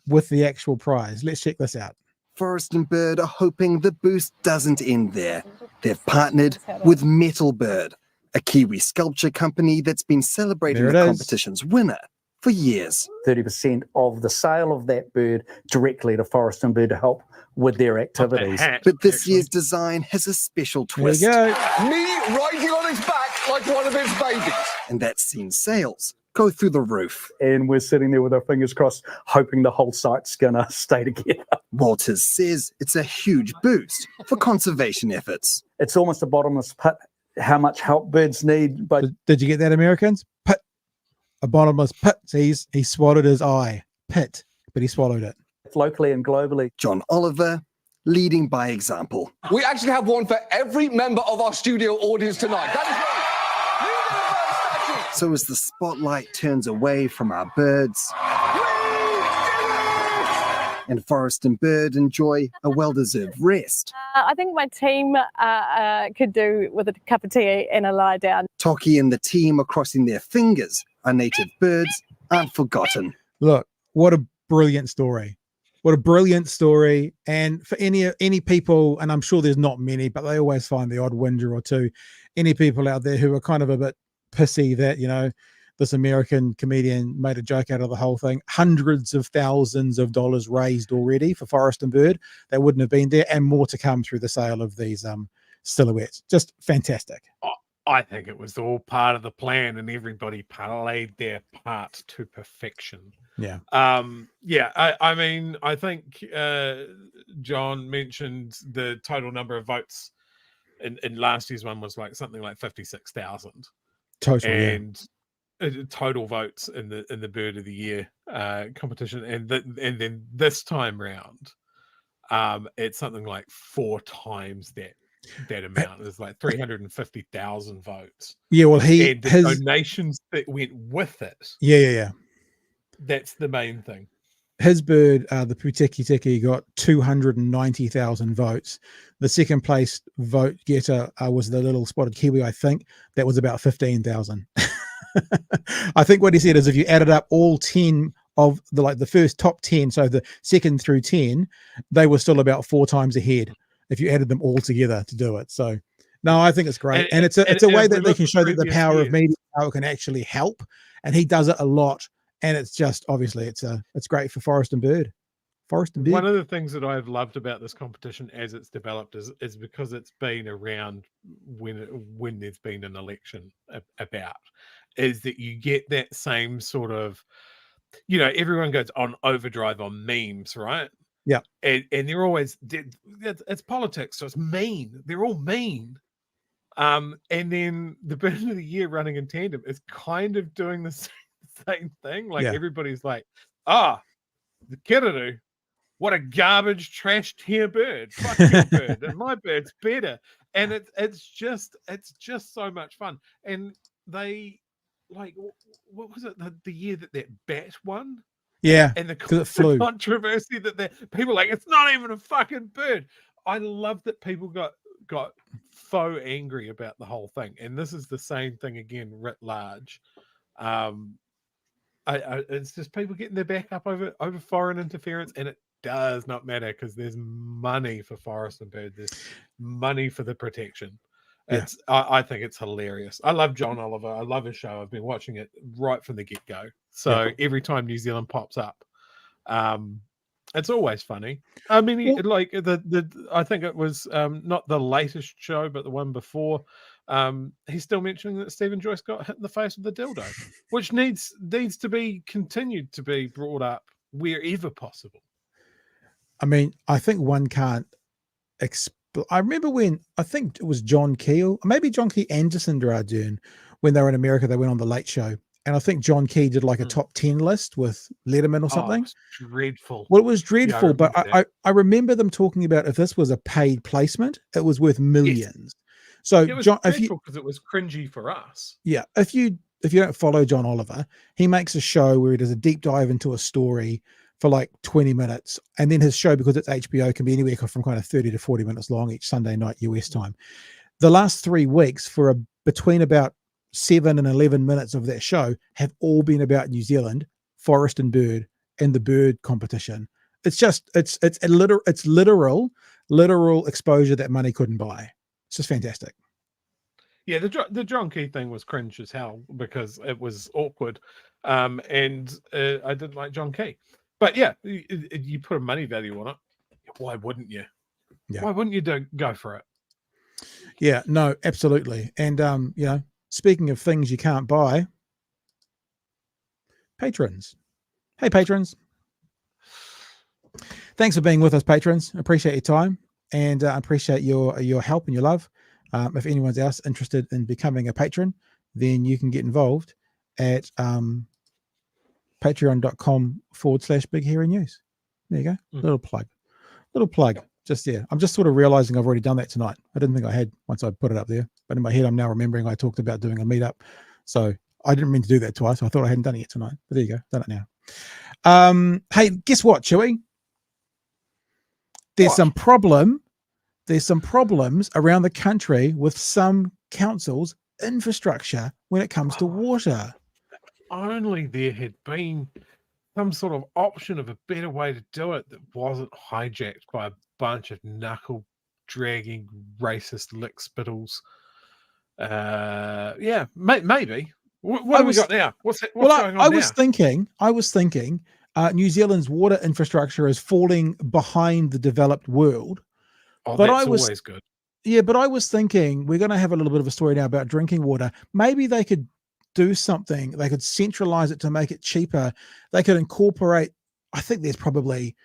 [SPEAKER 1] with the actual prize. Let's check this out.
[SPEAKER 10] Forrest and Bird are hoping the boost doesn't end there. They've partnered with Metal Bird, a Kiwi sculpture company that's been celebrating the competition's winner for years.
[SPEAKER 11] 30% of the sale of that bird directly to Forrest and Bird to help with their activities.
[SPEAKER 10] But this year's design has a special twist.
[SPEAKER 1] There you go.
[SPEAKER 9] Me riding on its back like one of its babies.
[SPEAKER 10] And that's seen sales go through the roof.
[SPEAKER 11] And we're sitting there with our fingers crossed, hoping the whole site's gonna stay together.
[SPEAKER 10] Walters says it's a huge boost for conservation efforts.
[SPEAKER 11] It's almost a bottomless pit, how much help birds need. But
[SPEAKER 1] did you get that, Americans? Pit. A bottomless pit. He swallowed his eye. Pit. But he swallowed it.
[SPEAKER 11] Locally and globally.
[SPEAKER 10] John Oliver leading by example.
[SPEAKER 9] We actually have one for every member of our studio audience tonight. That is right. You get a bird statue.
[SPEAKER 10] So as the spotlight turns away from our birds, and Forrest and Bird enjoy a well-deserved rest,
[SPEAKER 12] I think my team could do with a cup of tea and a lie down.
[SPEAKER 10] Toki and the team are crossing their fingers our native birds aren't forgotten.
[SPEAKER 1] Look, what a brilliant story. What a brilliant story. And for any people, and I'm sure there's not many, but they always find the odd whinger or two, any people out there who are kind of a bit pissy that, you know, this American comedian made a joke out of the whole thing. Hundreds of thousands of dollars raised already for Forrest and Bird. They wouldn't have been there, and more to come through the sale of these silhouettes. Just fantastic.
[SPEAKER 2] I think it was all part of the plan, and everybody played their part to perfection.
[SPEAKER 1] Yeah.
[SPEAKER 2] I mean, I think John mentioned the total number of votes in last year's one was like something like 56,000.
[SPEAKER 1] Total,
[SPEAKER 2] and total votes in the Bird of the Year competition, and then this time round, it's something like 4 times that amount. It's like 350,000 votes.
[SPEAKER 1] Yeah, well,
[SPEAKER 2] and the donations that went with it.
[SPEAKER 1] Yeah.
[SPEAKER 2] That's the main thing.
[SPEAKER 1] His bird, the Puteki Teki, got 290,000 votes. The second place vote getter was the little spotted Kiwi, I think. That was about 15,000. I think what he said is if you added up all 10 of the first top 10, so the second through 10, they were still about 4 times ahead if you added them all together to do it. So no, I think it's great. And it's a way that they can show that the power of media, how it can actually help. And he does it a lot. And it's just, obviously, it's great for Forrest and Bird. Forrest and Bird.
[SPEAKER 2] One of the things that I've loved about this competition as it's developed is because it's been around when there's been an election about, is that you get that same sort of, you know, everyone goes on overdrive on memes, right?
[SPEAKER 1] Yeah.
[SPEAKER 2] And they're always, it's politics, so it's mean. They're all mean. And then the Bird of the Year running in tandem is kind of doing the same thing. Like everybody's like, the Kiruru, what a garbage trash tier bird. Fuck your bird. And my bird's better. And it's just so much fun. And they, like, what was it, the year that bat won?
[SPEAKER 1] Yeah,
[SPEAKER 2] and the controversy that people like, it's not even a fucking bird. I love that people got faux angry about the whole thing. And this is the same thing again writ large. It's just people getting their back up over foreign interference, and it does not matter because there's money for Forrest and Bird. There's money for the protection. I think it's hilarious. I love John Oliver. I love his show. I've been watching it right from the get-go. So every time New Zealand pops up, it's always funny. I mean, like I think it was not the latest show, but the one before. He's still mentioning that Stephen Joyce got hit in the face with a dildo, which needs to be continued to be brought up wherever possible.
[SPEAKER 1] I mean, I think one can't I remember when, I think it was John Keel, maybe John Key and Jacinda Ardern, when they were in America, they went on the Late Show. And I think John Key did like a top 10 list with Letterman or something.
[SPEAKER 2] It was dreadful.
[SPEAKER 1] Well, it was dreadful, but I remember them talking about if this was a paid placement, it was worth millions. Yes. So
[SPEAKER 2] it was
[SPEAKER 1] John,
[SPEAKER 2] because it was cringy for us.
[SPEAKER 1] Yeah, if you don't follow John Oliver, he makes a show where he does a deep dive into a story for like 20 minutes, and then his show, because it's HBO, can be anywhere from kind of 30 to 40 minutes long each Sunday night US time. The last 3 weeks, for between about 7 and 11 minutes of that show, have all been about New Zealand, Forrest and Bird, and the bird competition. It's just it's literal exposure that money couldn't buy. It's just fantastic.
[SPEAKER 2] Yeah, the John Key thing was cringe as hell because it was awkward, and I didn't like John Key. But yeah, you put a money value on it. Why wouldn't you? Yeah. Why wouldn't you go for it?
[SPEAKER 1] Yeah, no, absolutely. And you know, speaking of things you can't buy, patrons. Hey, patrons. Thanks for being with us, patrons. Appreciate your time and appreciate your help and your love. If anyone's else interested in becoming a patron, then you can get involved at patreon.com/Big Hairy News. There you go. Little plug. I'm just sort of realizing I've already done that tonight. I didn't think I had once I put it up there, but in my head I'm now remembering I talked about doing a meetup, so I didn't mean to do that twice. I thought I hadn't done it yet tonight, but there you go, done it now. Hey, guess what, Chewy? There's some problems around the country with some councils' infrastructure when it comes to water.
[SPEAKER 2] Only there had been some sort of option of a better way to do it that wasn't hijacked by a bunch of knuckle-dragging racist lick-spittles. Yeah, maybe. What have we got now? What's going on now?
[SPEAKER 1] I was thinking New Zealand's water infrastructure is falling behind the developed world.
[SPEAKER 2] Oh, but that's always good.
[SPEAKER 1] Yeah, but I was thinking we're going to have a little bit of a story now about drinking water. Maybe they could do something. They could centralize it to make it cheaper. They could incorporate, I think there's probably,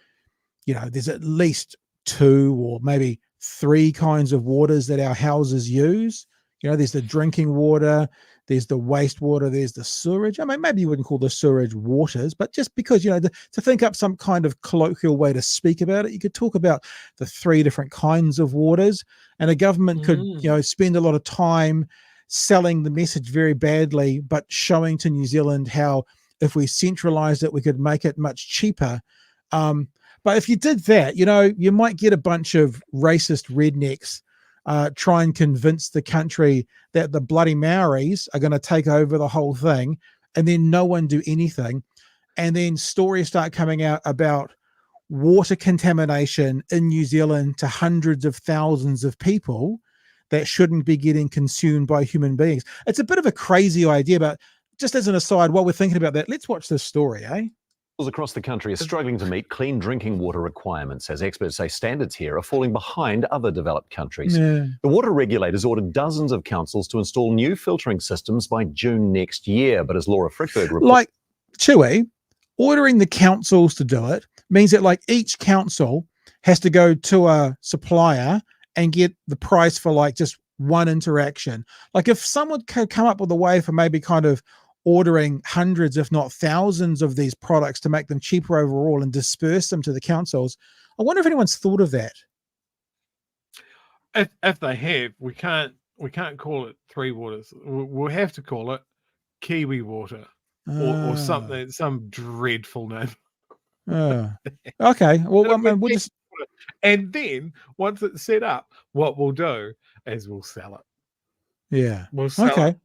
[SPEAKER 1] there's at least 2 or maybe 3 kinds of waters that our houses use. There's the drinking water, there's the wastewater, there's the sewage. I mean, maybe you wouldn't call the sewage waters, but just because, to think up some kind of colloquial way to speak about it, you could talk about the 3 different kinds of waters, and a government could, spend a lot of time selling the message very badly, but showing to New Zealand how if we centralized it, we could make it much cheaper. But if you did that, you might get a bunch of racist rednecks try and convince the country that the bloody Maoris are going to take over the whole thing, and then no one do anything. And then stories start coming out about water contamination in New Zealand to hundreds of thousands of people that shouldn't be getting consumed by human beings. It's a bit of a crazy idea, but just as an aside, while we're thinking about that, let's watch this story, eh?
[SPEAKER 3] Across the country are struggling to meet clean drinking water requirements, as experts say standards here are falling behind other developed countries.
[SPEAKER 1] Yeah.
[SPEAKER 3] The water regulators ordered dozens of councils to install new filtering systems by June next year, but as Laura Frickberg reports...
[SPEAKER 1] Like, Chewy, ordering the councils to do it means that each council has to go to a supplier and get the price for just one interaction. If someone could come up with a way for maybe kind of ordering hundreds, if not thousands of these products to make them cheaper overall and disperse them to the councils, I wonder if anyone's thought of that.
[SPEAKER 2] If they have, we can't call it 3 waters. We'll have to call it Kiwi water or something, some dreadful name.
[SPEAKER 1] Okay. Well, we'll just...
[SPEAKER 2] And then once it's set up, what we'll do is we'll sell it.
[SPEAKER 1] Yeah.
[SPEAKER 2] We'll sell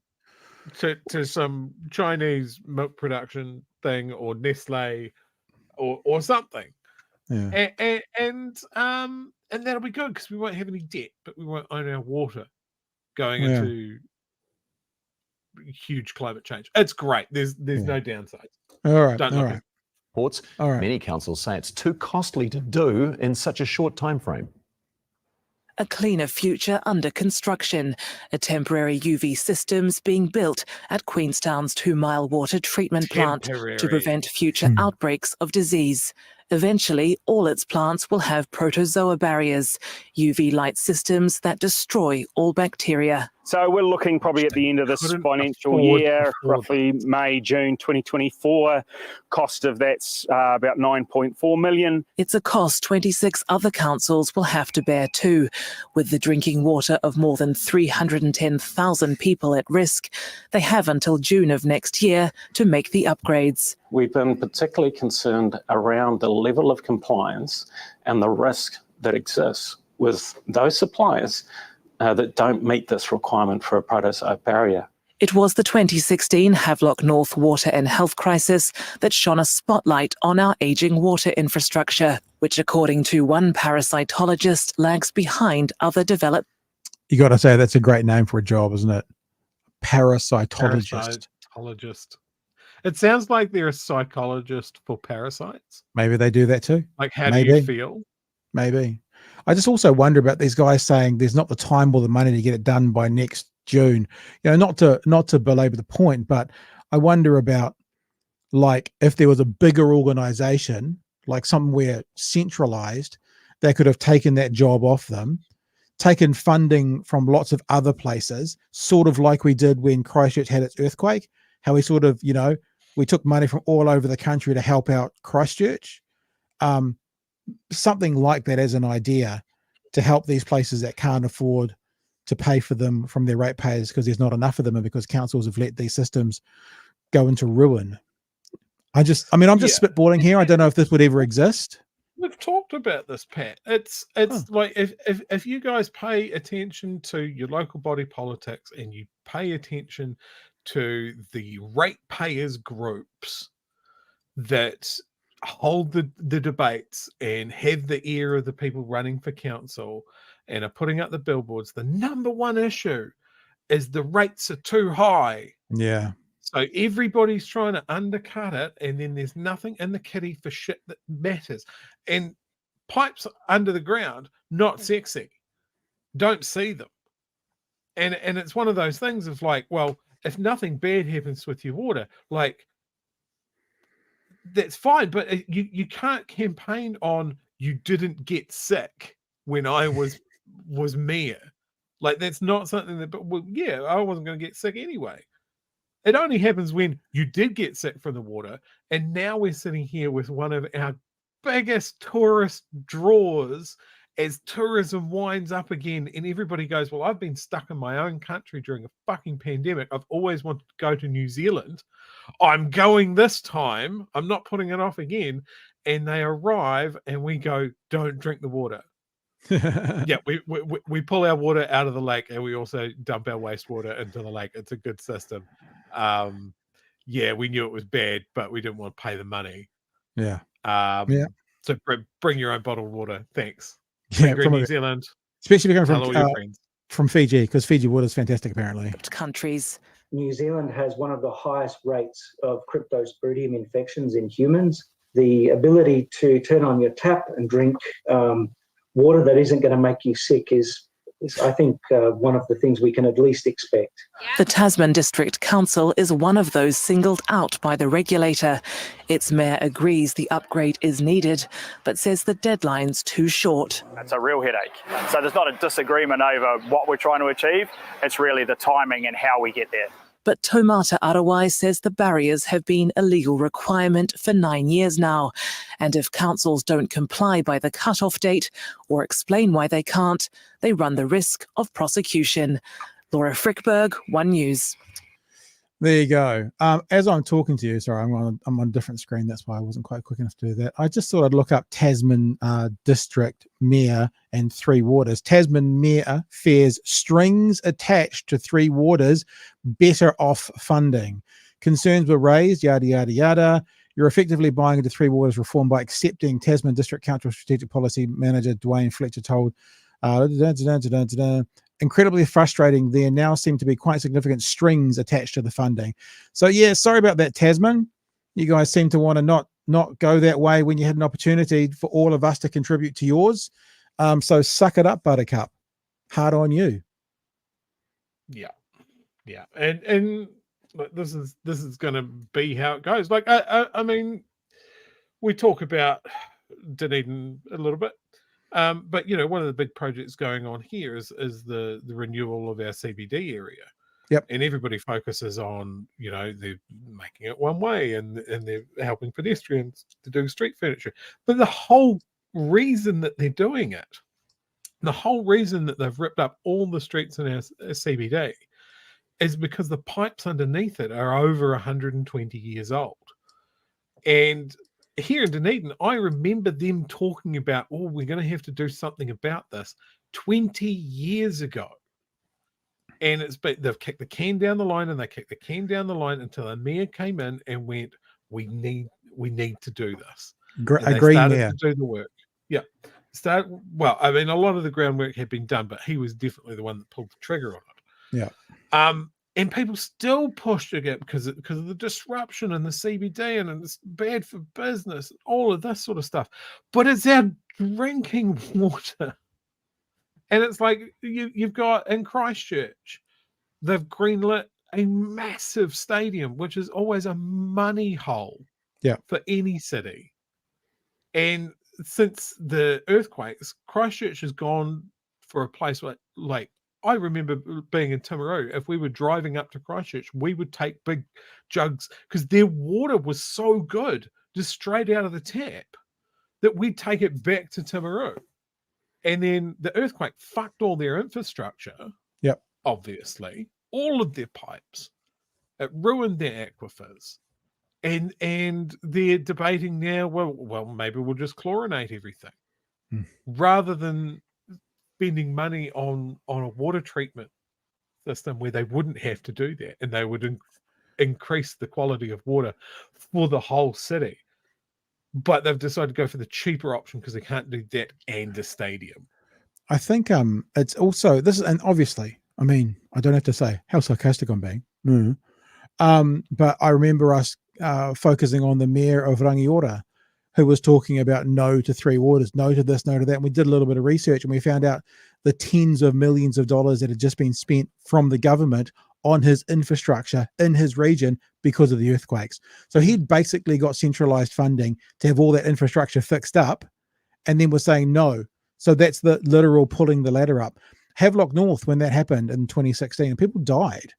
[SPEAKER 2] it to some Chinese milk production thing or Nestle or something.
[SPEAKER 1] Yeah.
[SPEAKER 2] And that'll be good because we won't have any debt, but we won't own our water going into huge climate change. It's great. There's no downside.
[SPEAKER 1] All right.
[SPEAKER 3] Ports. Many councils say it's too costly to do in such a short time frame.
[SPEAKER 13] A cleaner future under construction. A temporary UV systems being built at Queenstown's 2 Mile water treatment plant to prevent future outbreaks of disease. Eventually, all its plants will have protozoa barriers, UV light systems that destroy all bacteria.
[SPEAKER 14] So we're looking probably at the end of this financial year, roughly May, June 2024. Cost of that's about 9.4 million.
[SPEAKER 13] It's a cost 26 other councils will have to bear too. With the drinking water of more than 310,000 people at risk, they have until June of next year to make the upgrades.
[SPEAKER 15] We've been particularly concerned around the level of compliance and the risk that exists with those suppliers that don't meet this requirement for a protozoa barrier.
[SPEAKER 13] It was the 2016 Havelock North water and health crisis that shone a spotlight on our ageing water infrastructure, which, according to one parasitologist, lags behind other developed...
[SPEAKER 1] You got to say that's a great name for a job, isn't it? Parasitologist.
[SPEAKER 2] It sounds like they're a psychologist for parasites.
[SPEAKER 1] Maybe they do that too.
[SPEAKER 2] How do you feel?
[SPEAKER 1] Maybe. I just also wonder about these guys saying there's not the time or the money to get it done by next June. Not to belabor the point, but I wonder about if there was a bigger organization, like somewhere centralized, that could have taken that job off them, taken funding from lots of other places, sort of like we did when Christchurch had its earthquake, how we sort of, we took money from all over the country to help out Christchurch. Something like that as an idea, to help these places that can't afford to pay for them from their ratepayers because there's not enough of them and because councils have let these systems go into ruin. I'm just spitballing here. I don't know if this would ever exist.
[SPEAKER 2] We've talked about this, Pat. It's like if you guys pay attention to your local body politics and you pay attention to the ratepayers groups that hold the debates and have the ear of the people running for council and are putting up the billboards, the number one issue is the rates are too high.
[SPEAKER 1] Yeah.
[SPEAKER 2] So everybody's trying to undercut it, and then there's nothing in the kitty for shit that matters. And pipes under the ground, not sexy. Don't see them. And it's one of those things of like, well, if nothing bad happens with your water, like, that's fine, but you can't campaign on you didn't get sick when I was mayor. Like, that's not something that, but well, yeah, I wasn't going to get sick anyway. It only happens when you did get sick from the water, and now we're sitting here with one of our biggest tourist draws as tourism winds up again, and everybody goes, well, I've been stuck in my own country during a fucking pandemic. I've always wanted to go to New Zealand. I'm going this time. I'm not putting it off again. And they arrive and we go, don't drink the water. Yeah, we pull our water out of the lake and we also dump our wastewater into the lake. It's a good system. Yeah, we knew it was bad, but we didn't want to pay the money.
[SPEAKER 1] Yeah.
[SPEAKER 2] So bring your own bottled water. Thanks.
[SPEAKER 1] Yeah,
[SPEAKER 2] from New Zealand.
[SPEAKER 1] Especially coming from Fiji, because Fiji water is fantastic, apparently.
[SPEAKER 13] Countries.
[SPEAKER 16] New Zealand has one of the highest rates of cryptosporidium infections in humans. The ability to turn on your tap and drink water that isn't going to make you sick is I think, one of the things we can at least expect.
[SPEAKER 13] The Tasman District Council is one of those singled out by the regulator. Its mayor agrees the upgrade is needed, but says the deadline's too short.
[SPEAKER 14] It's a real headache. So there's not a disagreement over what we're trying to achieve. It's really the timing and how we get there.
[SPEAKER 13] But Taumata Arawai says the barriers have been a legal requirement for 9 years now. And if councils don't comply by the cut-off date or explain why they can't, they run the risk of prosecution. Laura Frickberg, One News.
[SPEAKER 1] There you go. As I'm talking to you, sorry, I'm on a different screen. That's why I wasn't quite quick enough to do that. I just thought I'd look up Tasman District Mayor and Three Waters. Tasman Mayor fears strings attached to Three Waters, better off funding. Concerns were raised, yada, yada, yada. You're effectively buying into Three Waters reform by accepting Tasman District Council Strategic Policy Manager Dwayne Fletcher told incredibly frustrating. There now seem to be quite significant strings attached to the funding. So yeah, sorry about that, Tasman. You guys seem to want to not go that way when you had an opportunity for all of us to contribute to yours. So suck it up, Buttercup. Hard on you.
[SPEAKER 2] Yeah. And this is going to be how it goes. Like I mean, we talk about Dunedin a little bit. But you know, one of the big projects going on here is the renewal of our CBD area.
[SPEAKER 1] Yep.
[SPEAKER 2] And everybody focuses on, you know, they're making it one way and they're helping pedestrians to do street furniture. But the whole reason that they're doing it, the whole reason that they've ripped up all the streets in our CBD is because the pipes underneath it are over 120 years old. And here in Dunedin, I remember them talking about, oh, we're going to have to do something about this 20 years ago. And they've kicked the can down the line and they kicked the can down the line until the mayor came in and went, we need to do this.
[SPEAKER 1] Agree there.
[SPEAKER 2] To do the work. Yeah. Well, I mean, a lot of the groundwork had been done, but he was definitely the one that pulled the trigger on it.
[SPEAKER 1] Yeah.
[SPEAKER 2] And people still pushed it because of the disruption and the CBD and it's bad for business, all of this sort of stuff. But it's our drinking water. And it's like you've got in Christchurch, they've greenlit a massive stadium, which is always a money hole for any city. And since the earthquakes, Christchurch has gone for a place like I remember being in Timaru. If we were driving up to Christchurch, we would take big jugs because their water was so good, just straight out of the tap, that we'd take it back to Timaru. And then the earthquake fucked all their infrastructure.
[SPEAKER 1] Yep.
[SPEAKER 2] Obviously, all of their pipes. It ruined their aquifers. And they're debating now, well, maybe we'll just chlorinate everything. Rather than spending money on a water treatment system where they wouldn't have to do that, and they would increase the quality of water for the whole city. But they've decided to go for the cheaper option because they can't do that and a stadium.
[SPEAKER 1] I think it's also this is, and obviously, I mean, I don't have to say how sarcastic I'm being. But I remember us focusing on the mayor of Rangiora, who was talking about no to 3 waters, no to this, no to that. And we did a little bit of research and we found out the tens of millions of dollars that had just been spent from the government on his infrastructure in his region because of the earthquakes. So he'd basically got centralized funding to have all that infrastructure fixed up, and then was saying no. So that's the literal pulling the ladder up. Havelock North, when that happened in 2016, people died,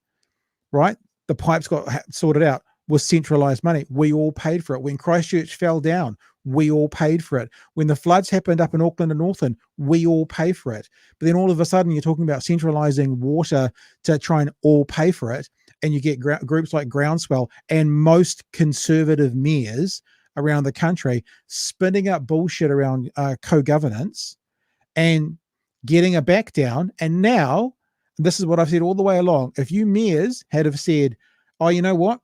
[SPEAKER 1] right? The pipes got sorted out, was centralized money. We all paid for it. When Christchurch fell down, we all paid for it. When the floods happened up in Auckland and Northland, we all pay for it. But then all of a sudden you're talking about centralizing water to try and all pay for it. And you get groups like Groundswell and most conservative mayors around the country spinning up bullshit around co-governance and getting a back down. And now, this is what I've said all the way along, if you mayors had have said, oh, you know what?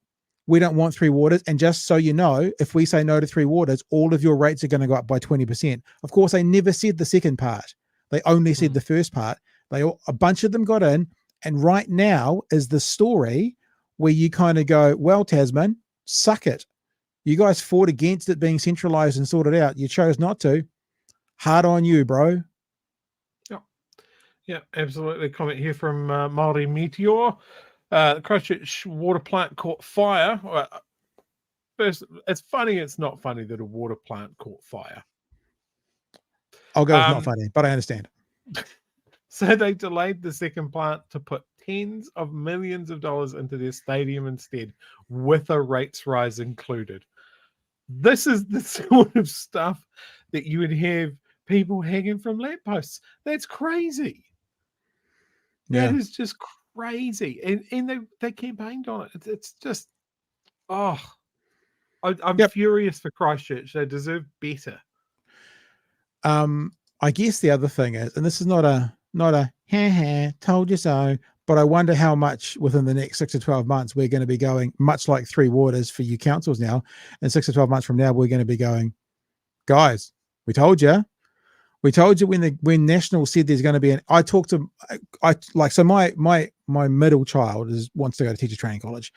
[SPEAKER 1] We don't want 3 waters. And just so you know, if we say no to 3 waters, all of your rates are going to go up by 20%. Of course, they never said the second part. They only said the first part. A bunch of them got in. And right now is the story where you kind of go, well, Tasman, suck it. You guys fought against it being centralized and sorted out. You chose not to. Hard on you, bro.
[SPEAKER 2] Yeah, absolutely. Comment here from Māori Meteor. The Christchurch water plant caught fire. First, it's funny. It's not funny that a water plant caught fire.
[SPEAKER 1] I'll go with not funny, but I understand.
[SPEAKER 2] So they delayed the second plant to put tens of millions of dollars into their stadium instead, with a rates rise included. This is the sort of stuff that you would have people hanging from lampposts. That's crazy.
[SPEAKER 1] Yeah.
[SPEAKER 2] That is just crazy. And they campaigned on it. It's just, I'm furious for Christchurch. They deserve better.
[SPEAKER 1] I guess the other thing is, and this is not a told you so, but I wonder how much within the next 6 to 12 months we're going to be going, much like 3 waters for you councils now, and 6 to 12 months from now we're going to be going, guys, we told you. We told you when National said there's going to be my middle child wants to go to teacher training college,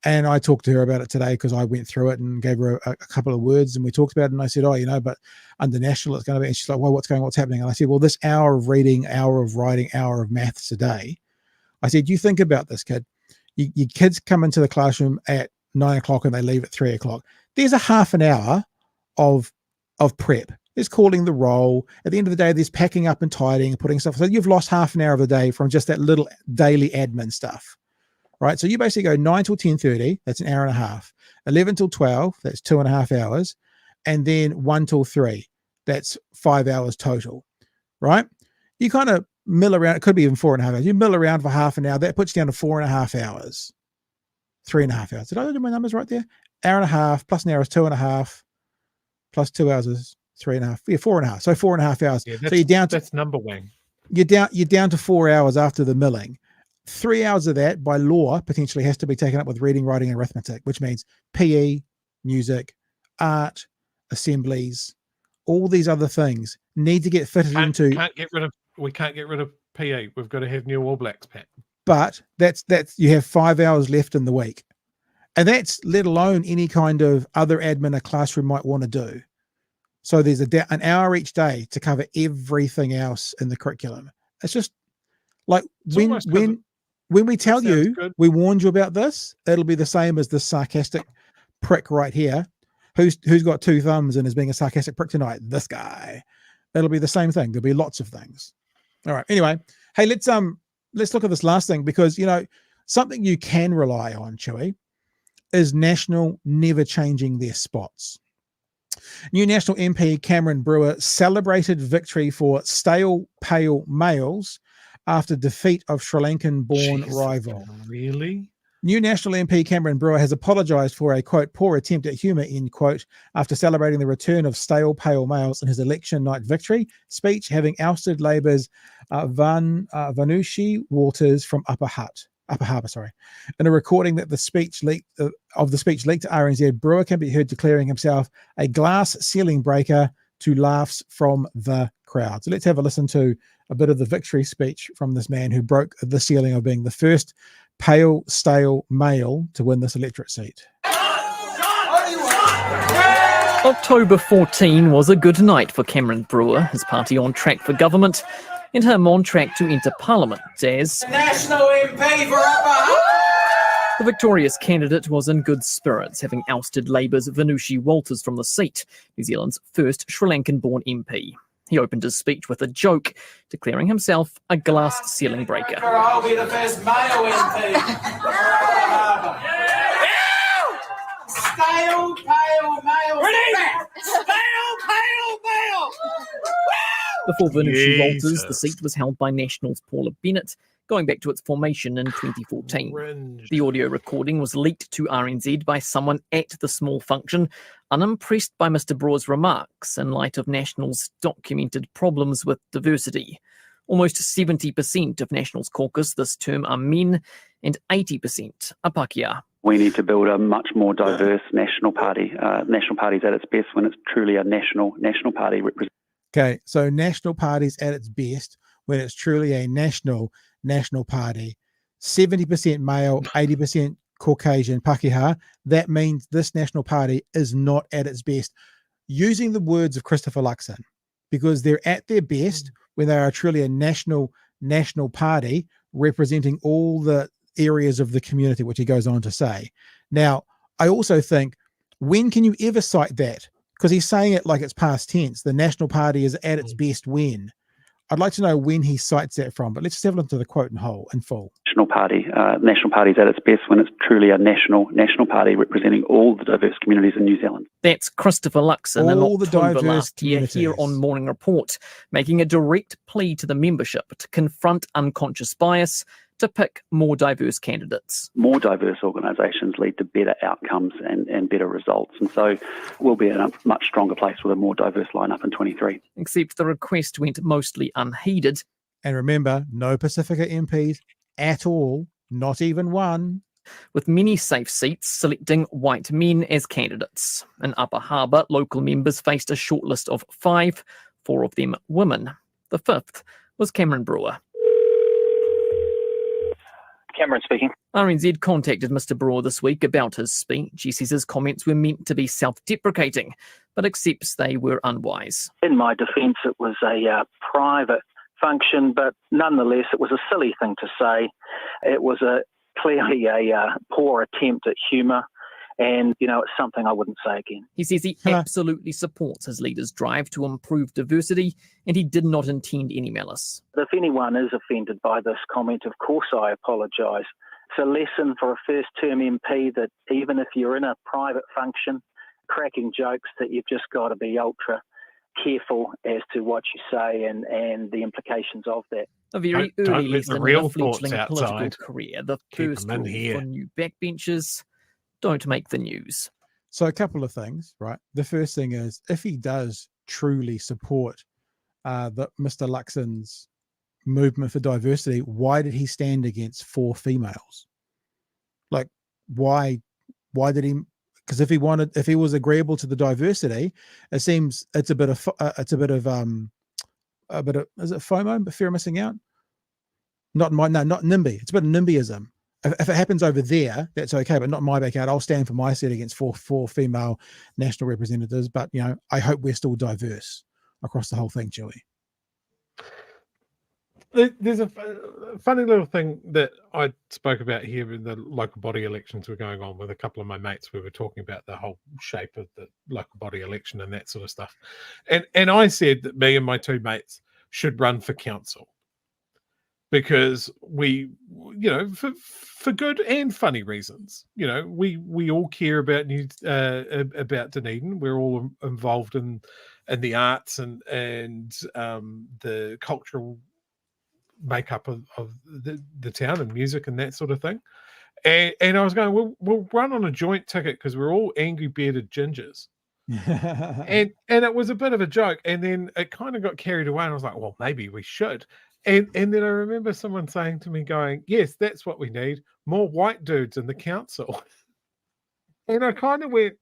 [SPEAKER 1] and I talked to her about it today because I went through it and gave her a couple of words and we talked about it, and I said, but under National it's going to be, and she's like, well, what's happening? And I said, well, this hour of reading, hour of writing, hour of maths a day. I said, you think about this, kid. Your kids come into the classroom at 9 o'clock and they leave at 3 o'clock. There's a half an hour of prep. There's calling the roll. At the end of the day, there's packing up and tidying and putting stuff. So you've lost half an hour of the day from just that little daily admin stuff, right? So you basically go 9 till 10:30. That's an hour and a half. 11 till 12. That's 2.5 hours. And then 1 till 3. That's 5 hours total, right? You kind of mill around. It could be even 4.5 hours. You mill around for half an hour. That puts you down to 4.5 hours. 3.5 hours. Did I do my numbers right there? Hour and a half plus an hour is 2.5 plus 2 hours is 3.5. Yeah, 4.5. So 4.5 hours.
[SPEAKER 2] Yeah,
[SPEAKER 1] so you're down to
[SPEAKER 2] that's number one.
[SPEAKER 1] You're down to 4 hours after the milling. 3 hours of that by law potentially has to be taken up with reading, writing, and arithmetic, which means PE, music, art, assemblies, all these other things need to get fitted into.
[SPEAKER 2] We can't get rid of PE. We've got to have new All Blacks, Pat.
[SPEAKER 1] But that's you have 5 hours left in the week. And that's let alone any kind of other admin a classroom might want to do. So there's an hour each day to cover everything else in the curriculum. It's just like when we tell you, we warned you about this, it'll be the same as this sarcastic prick right here. Who's got 2 thumbs and is being a sarcastic prick tonight? This guy. It'll be the same thing. There'll be lots of things. All right. Anyway, hey, let's look at this last thing, because something you can rely on, Chewy, is National never changing their spots. New National MP Cameron Brewer celebrated victory for stale pale males after defeat of Sri Lankan-born rival.
[SPEAKER 2] Really?
[SPEAKER 1] New National MP Cameron Brewer has apologised for a, quote, poor attempt at humour, end quote, after celebrating the return of stale pale males in his election night victory speech, having ousted Labour's Vanushi Waters from Upper Harbour. In a recording that the speech leaked to RNZ, Brewer can be heard declaring himself a glass ceiling breaker to laughs from the crowd. So let's have a listen to a bit of the victory speech from this man who broke the ceiling of being the first pale, stale male to win this electorate seat.
[SPEAKER 17] October 14 was a good night for Cameron Brewer, his party on track for government, and him on track to enter Parliament as
[SPEAKER 18] National MP for Upper.
[SPEAKER 17] the victorious candidate was in good spirits, having ousted Labour's Vanushi Walters from the seat, New Zealand's first Sri Lankan-born MP. He opened his speech with a joke, declaring himself a glass ceiling breaker.
[SPEAKER 18] I'll be the first male MP. Stale, pale, male. Stale, pale, male.
[SPEAKER 17] Before Vanushi Walters, the seat was held by National's Paula Bennett, going back to its formation in 2014. The audio recording was leaked to RNZ by someone at the small function, unimpressed by Mr. Brewer's remarks in light of National's documented problems with diversity. Almost 70% of National's caucus this term are men and 80% are Pākehā.
[SPEAKER 19] We need to build a much more diverse National Party. National Party's at its best when it's truly a national party.
[SPEAKER 1] Okay, so National Party's at its best when it's truly a national party. 70% male, 80% Caucasian, Pākehā. That means this National Party is not at its best. Using the words of Christopher Luxon, because they're at their best when they are truly a national party representing all the areas of the community, which he goes on to say. Now, I also think, when can you ever cite that? Because he's saying it like it's past tense. The National Party is at its best when. I'd like to know when he cites that from, but let's just have a look to the quote in full.
[SPEAKER 19] National Party's at its best when it's truly a national party representing all the diverse communities in New Zealand.
[SPEAKER 17] That's Christopher Luxon in
[SPEAKER 1] All the
[SPEAKER 17] October
[SPEAKER 1] diverse
[SPEAKER 17] last year
[SPEAKER 1] communities.
[SPEAKER 17] here on Morning Report, making a direct plea to the membership to confront unconscious bias, to pick more diverse candidates.
[SPEAKER 19] More diverse organisations lead to better outcomes and better results. And so we'll be in a much stronger place with a more diverse lineup in 23.
[SPEAKER 17] Except the request went mostly unheeded.
[SPEAKER 1] And remember, no Pacifica MPs at all, not even one.
[SPEAKER 17] With many safe seats selecting white men as candidates. In Upper Harbour, local members faced a shortlist of 5, 4 of them women. The 5th was Cameron Brewer.
[SPEAKER 19] Cameron speaking.
[SPEAKER 17] RNZ contacted Mr. Brewer this week about his speech. He says his comments were meant to be self-deprecating, but accepts they were unwise.
[SPEAKER 15] In my defence, it was a private function, but nonetheless, it was a silly thing to say. It was clearly a poor attempt at humour, and, it's something I wouldn't say again.
[SPEAKER 17] He says he absolutely supports his leader's drive to improve diversity, and he did not intend any malice.
[SPEAKER 15] If anyone is offended by this comment, of course I apologise. It's a lesson for a first-term MP that even if you're in a private function, cracking jokes, that you've just got to be ultra careful as to what you say and the implications of that.
[SPEAKER 17] A very
[SPEAKER 2] Don't
[SPEAKER 17] early
[SPEAKER 2] let
[SPEAKER 17] lesson
[SPEAKER 2] the
[SPEAKER 17] in
[SPEAKER 2] real
[SPEAKER 17] a
[SPEAKER 2] thoughts
[SPEAKER 17] fledgling political
[SPEAKER 2] outside.
[SPEAKER 17] career. The
[SPEAKER 2] Keep
[SPEAKER 17] first
[SPEAKER 2] them in
[SPEAKER 17] rule
[SPEAKER 2] here.
[SPEAKER 17] for new backbenchers: don't make the news.
[SPEAKER 1] So a couple of things, right? The first thing is, if he does truly support the Mr. Luxon's movement for diversity, why did he stand against 4 females? Like, why did he? Because if he was agreeable to the diversity, it seems it's a bit of is it FOMO, but fear of missing out? Not NIMBY. It's a bit of NIMBYism. If it happens over there, that's okay, but not in my backyard. I'll stand for my seat against four female national representatives. But I hope we're still diverse across the whole thing, Chewie.
[SPEAKER 2] There's a funny little thing that I spoke about here in the local body elections were going on with a couple of my mates. We were talking about the whole shape of the local body election and that sort of stuff. And I said that me and my 2 mates should run for council because we, for good and funny reasons, we all care about Dunedin. We're all involved in the arts and the cultural makeup of the town and music and that sort of thing. And I was going, we'll run on a joint ticket because we're all angry bearded gingers. and it was a bit of a joke, and then it kind of got carried away, and I was like, well, maybe we should. And then I remember someone saying to me, going, yes, that's what we need, more white dudes in the council. And I kind of went,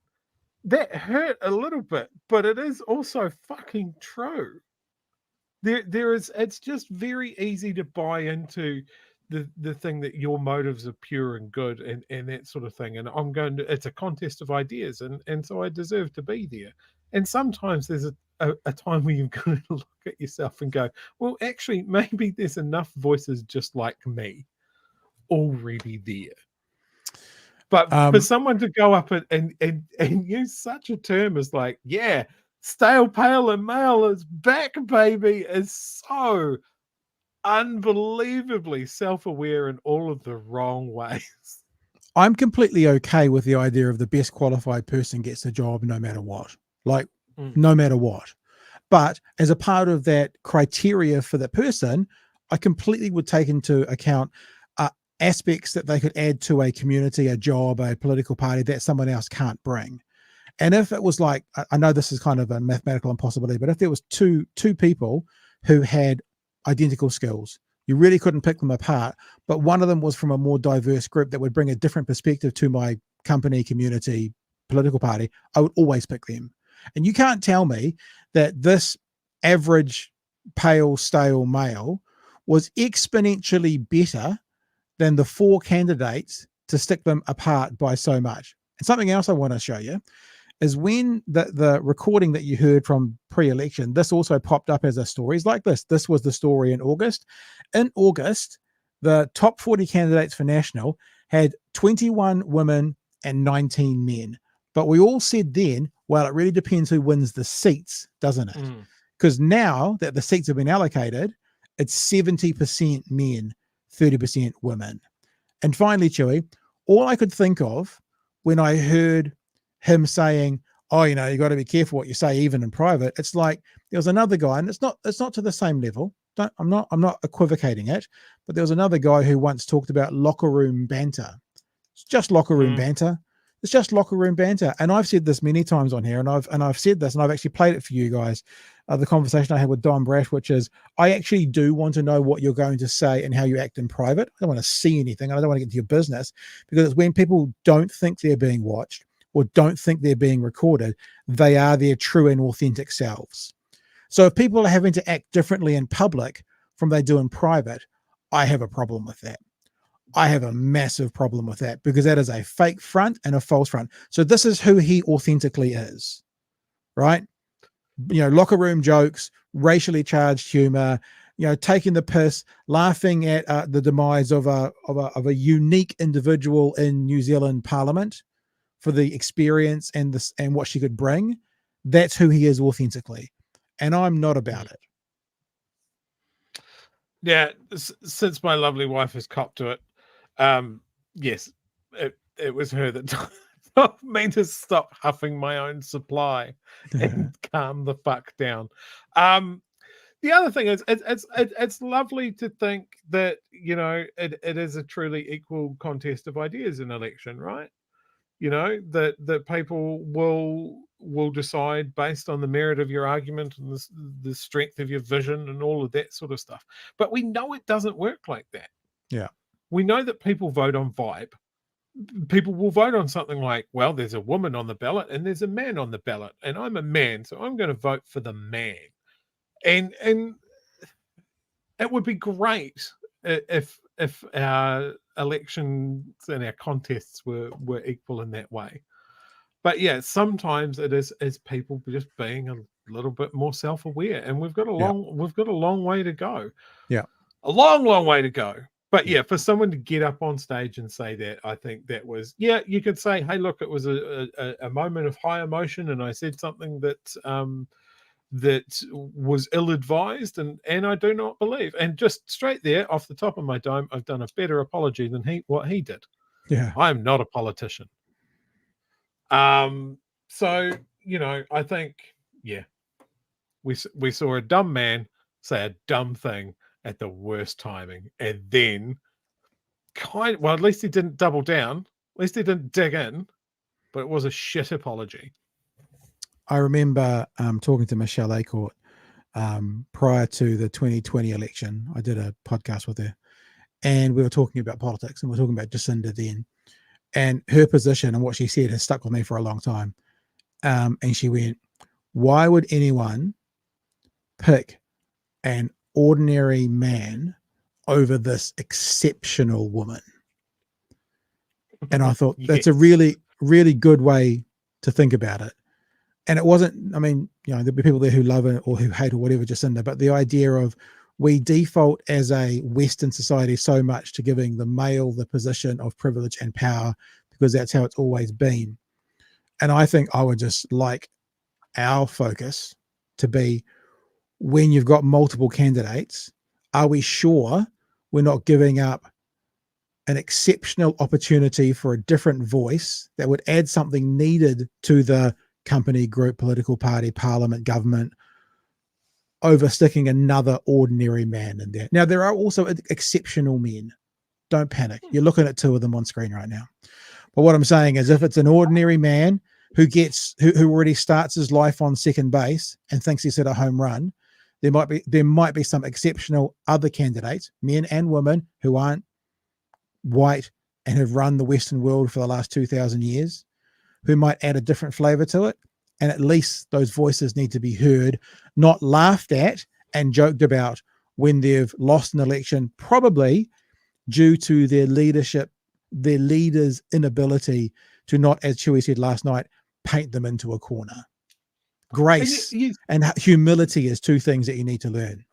[SPEAKER 2] that hurt a little bit, but it is also fucking true. It's just very easy to buy into the thing that your motives are pure and good and that sort of thing. And it's a contest of ideas, and so I deserve to be there. And sometimes there's a time where you've got to look at yourself and go, well, actually, maybe there's enough voices just like me already there. But for someone to go up and use such a term as like, yeah, stale, pale, and male is back, baby, is so unbelievably self-aware in all of the wrong ways.
[SPEAKER 1] I'm completely okay with the idea of the best qualified person gets the job no matter what. Like, no matter what. But as a part of that criteria for the person, I completely would take into account aspects that they could add to a community, a job, a political party that someone else can't bring. And if it was like, I know this is kind of a mathematical impossibility, but if there was two people who had identical skills, you really couldn't pick them apart, but one of them was from a more diverse group that would bring a different perspective to my company, community, political party, I would always pick them. And you can't tell me that this average pale, stale male was exponentially better than the four candidates to stick them apart by so much. And something else I want to show you is when the recording that you heard from pre-election, this also popped up as a stories like this. This was the story in August. In August, the top 40 candidates for national had 21 women and 19 men. But we all said then, well, it really depends who wins the seats, doesn't it? Because now that the seats have been allocated, it's 70% men, 30% women. And finally, Chewy, all I could think of when I heard him saying, oh, you got to be careful what you say, even in private. It's like there was another guy, and it's not to the same level. I'm not equivocating it, but there was another guy who once talked about locker room banter. It's just locker room banter. It's just locker room banter. And I've said this many times on here, and I've said this, and I've actually played it for you guys. The conversation I had with Don Brash, which is, I actually do want to know what you're going to say and how you act in private. I don't want to see anything. I don't want to get into your business, because it's when people don't think they're being watched or don't think they're being recorded, they are their true and authentic selves. So if people are having to act differently in public from they do in private, I have a problem with that. I have a massive problem with that, because that is a fake front and a false front. So this is who he authentically is, right? Locker room jokes, racially charged humor, taking the piss, laughing at the demise of a unique individual in New Zealand Parliament for the experience and what she could bring. That's who he is authentically, and I'm not about it.
[SPEAKER 2] Yeah, since my lovely wife has copped to it, yes, it was her that told me to stop huffing my own supply and calm the fuck down. The other thing is, it's lovely to think that it is a truly equal contest of ideas in election, right? That people will decide based on the merit of your argument and the strength of your vision and all of that sort of stuff. But we know it doesn't work like that.
[SPEAKER 1] Yeah.
[SPEAKER 2] We know that people vote on vibe. People will vote on something like, well, there's a woman on the ballot and there's a man on the ballot, and I'm a man, so I'm going to vote for the man. And it would be great if our elections and our contests were equal in that way. But yeah, sometimes it is people just being a little bit more self-aware, and we've got a long way to go.
[SPEAKER 1] Yeah,
[SPEAKER 2] a long way to go. But yeah, for someone to get up on stage and say that, I think that was, you could say, hey, look, it was a moment of high emotion, and I said something that that was ill-advised, and I do not believe. And just straight there, off the top of my dome, I've done a better apology than what he did.
[SPEAKER 1] Yeah,
[SPEAKER 2] I am not a politician. So I think, yeah, we saw a dumb man say a dumb thing at the worst timing, and then at least he didn't double down, at least he didn't dig in, but it was a shit apology.
[SPEAKER 1] I remember talking to Michelle Acorte prior to the 2020 election. I did a podcast with her, and we were talking about politics, and we were talking about Jacinda then, and her position and what she said has stuck with me for a long time. And she went, why would anyone pick an ordinary man over this exceptional woman? And I thought that's a really, really good way to think about it. And it wasn't, I mean, there'll be people there who love it or who hate or whatever Jacinda, but the idea of we default as a Western society so much to giving the male the position of privilege and power because that's how it's always been. And I think I would just like our focus to be, when you've got multiple candidates, are we sure we're not giving up an exceptional opportunity for a different voice that would add something needed to the company, group, political party, parliament, government, over sticking another ordinary man in there? Now, there are also exceptional men. Don't panic. You're looking at two of them on screen right now. But what I'm saying is, if it's an ordinary man who already starts his life on second base and thinks he's hit a home run, there might be some exceptional other candidates, men and women, who aren't white and have run the Western world for the last 2,000 years, who might add a different flavor to it. And at least those voices need to be heard, not laughed at and joked about when they've lost an election, probably due to their leadership, their leaders' inability to not, as Chewy said last night, paint them into a corner. Grace and humility is two things that you need to learn.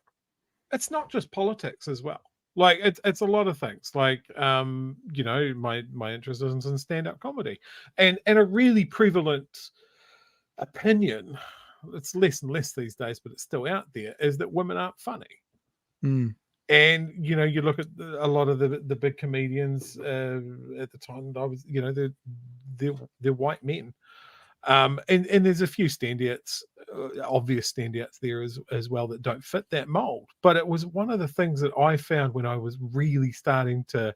[SPEAKER 2] It's not just politics as well. Like it's a lot of things. Like my interest is in stand-up comedy, and a really prevalent opinion, it's less and less these days, but it's still out there, is that women aren't funny.
[SPEAKER 1] Mm.
[SPEAKER 2] And you look at a lot of the big comedians at the time I was, they're white men, and there's a few standouts, obvious standouts there as well that don't fit that mold. But it was one of the things that I found when I was really starting to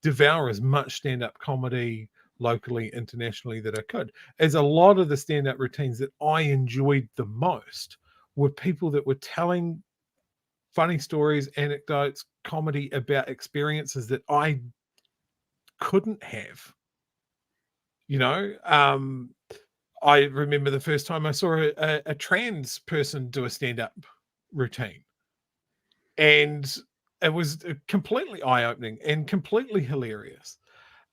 [SPEAKER 2] devour as much stand-up comedy locally, internationally that I could, is a lot of the stand-up routines that I enjoyed the most were people that were telling funny stories, anecdotes, comedy about experiences that I couldn't have. I remember the first time I saw a trans person do a stand-up routine, and it was completely eye-opening and completely hilarious.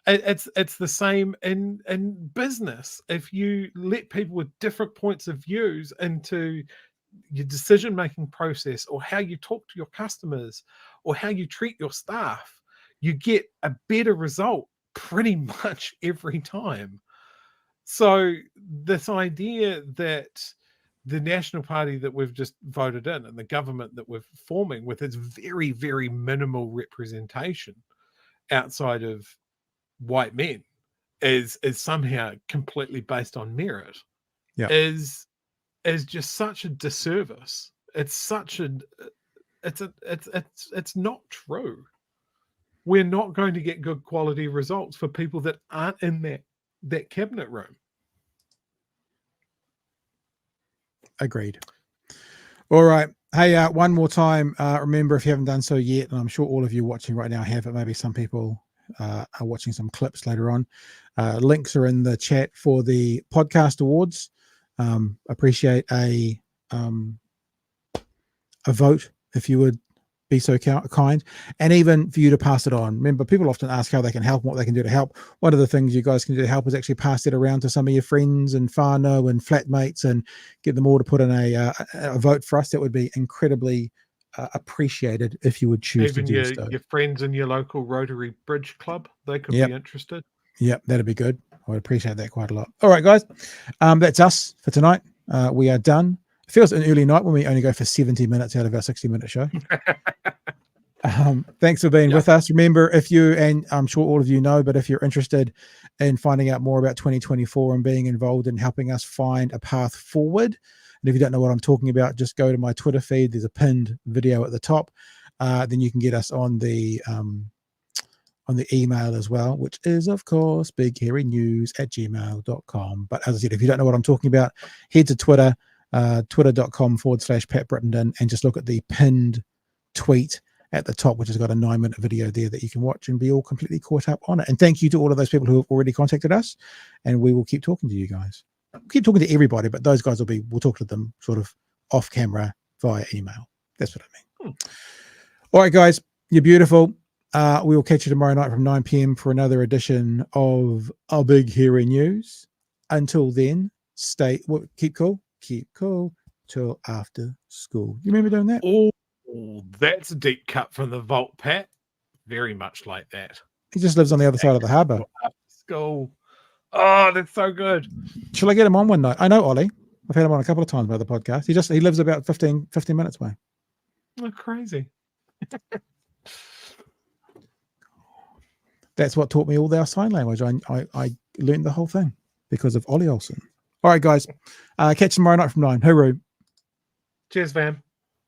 [SPEAKER 2] It's the same in business. If you let people with different points of views into your decision-making process, or how you talk to your customers, or how you treat your staff, you get a better result pretty much every time. So this idea that the National Party that we've just voted in and the government that we're forming with its very, very minimal representation outside of white men is somehow completely based on merit, is just such a disservice. It's not true. We're not going to get good quality results for people that aren't in that cabinet room.
[SPEAKER 1] Agreed. All right. Hey, one more time. Remember, if you haven't done so yet, and I'm sure all of you watching right now have, but maybe some people are watching some clips later on. Links are in the chat for the podcast awards. Appreciate a vote if you would be so kind, and even for you to pass it on. Remember, people often ask how they can help and what they can do to help. One of the things you guys can do to help is actually pass it around to some of your friends and whānau and flatmates and get them all to put in a vote for us. That would be incredibly appreciated if you would choose
[SPEAKER 2] Even
[SPEAKER 1] to do so.
[SPEAKER 2] Your friends in your local Rotary Bridge Club, they could be interested.
[SPEAKER 1] Yep, that'd be good. I would appreciate that quite a lot. All right, guys, that's us for tonight. we are done. It feels an early night when we only go for 70 minutes out of our 60-minute show. Thanks for being with us. Remember, if you, and I'm sure all of you know, but if you're interested in finding out more about 2024 and being involved in helping us find a path forward, and if you don't know what I'm talking about, just go to my Twitter feed. There's a pinned video at the top. Then you can get us on the email as well, which is, of course, bighairynews@gmail.com. But as I said, if you don't know what I'm talking about, head to Twitter, twitter.com/Pat Brittenden, and just look at the pinned tweet at the top, which has got a 9-minute video there that you can watch and be all completely caught up on it. And thank you to all of those people who have already contacted us, and we will keep talking to you guys. We'll keep talking to everybody, but those guys we'll talk to them sort of off camera via email. That's what I mean. All right, guys, you're beautiful. We will catch you tomorrow night from 9 p.m. for another edition of Our Big Hairy News. Until then, keep cool till after school. You remember doing that?
[SPEAKER 2] Oh, that's a deep cut from the vault, Pat. Very much like that.
[SPEAKER 1] He just lives on the other side of the harbour.
[SPEAKER 2] After school. Oh, that's so good.
[SPEAKER 1] Shall I get him on one night? I know Ollie. I've had him on a couple of times by the podcast. He lives about 15 minutes away.
[SPEAKER 2] Oh, crazy.
[SPEAKER 1] That's what taught me all our sign language. I learned the whole thing because of Ollie Olsen. All right, guys. Catch you tomorrow night from 9. Hooroo.
[SPEAKER 2] Cheers, fam.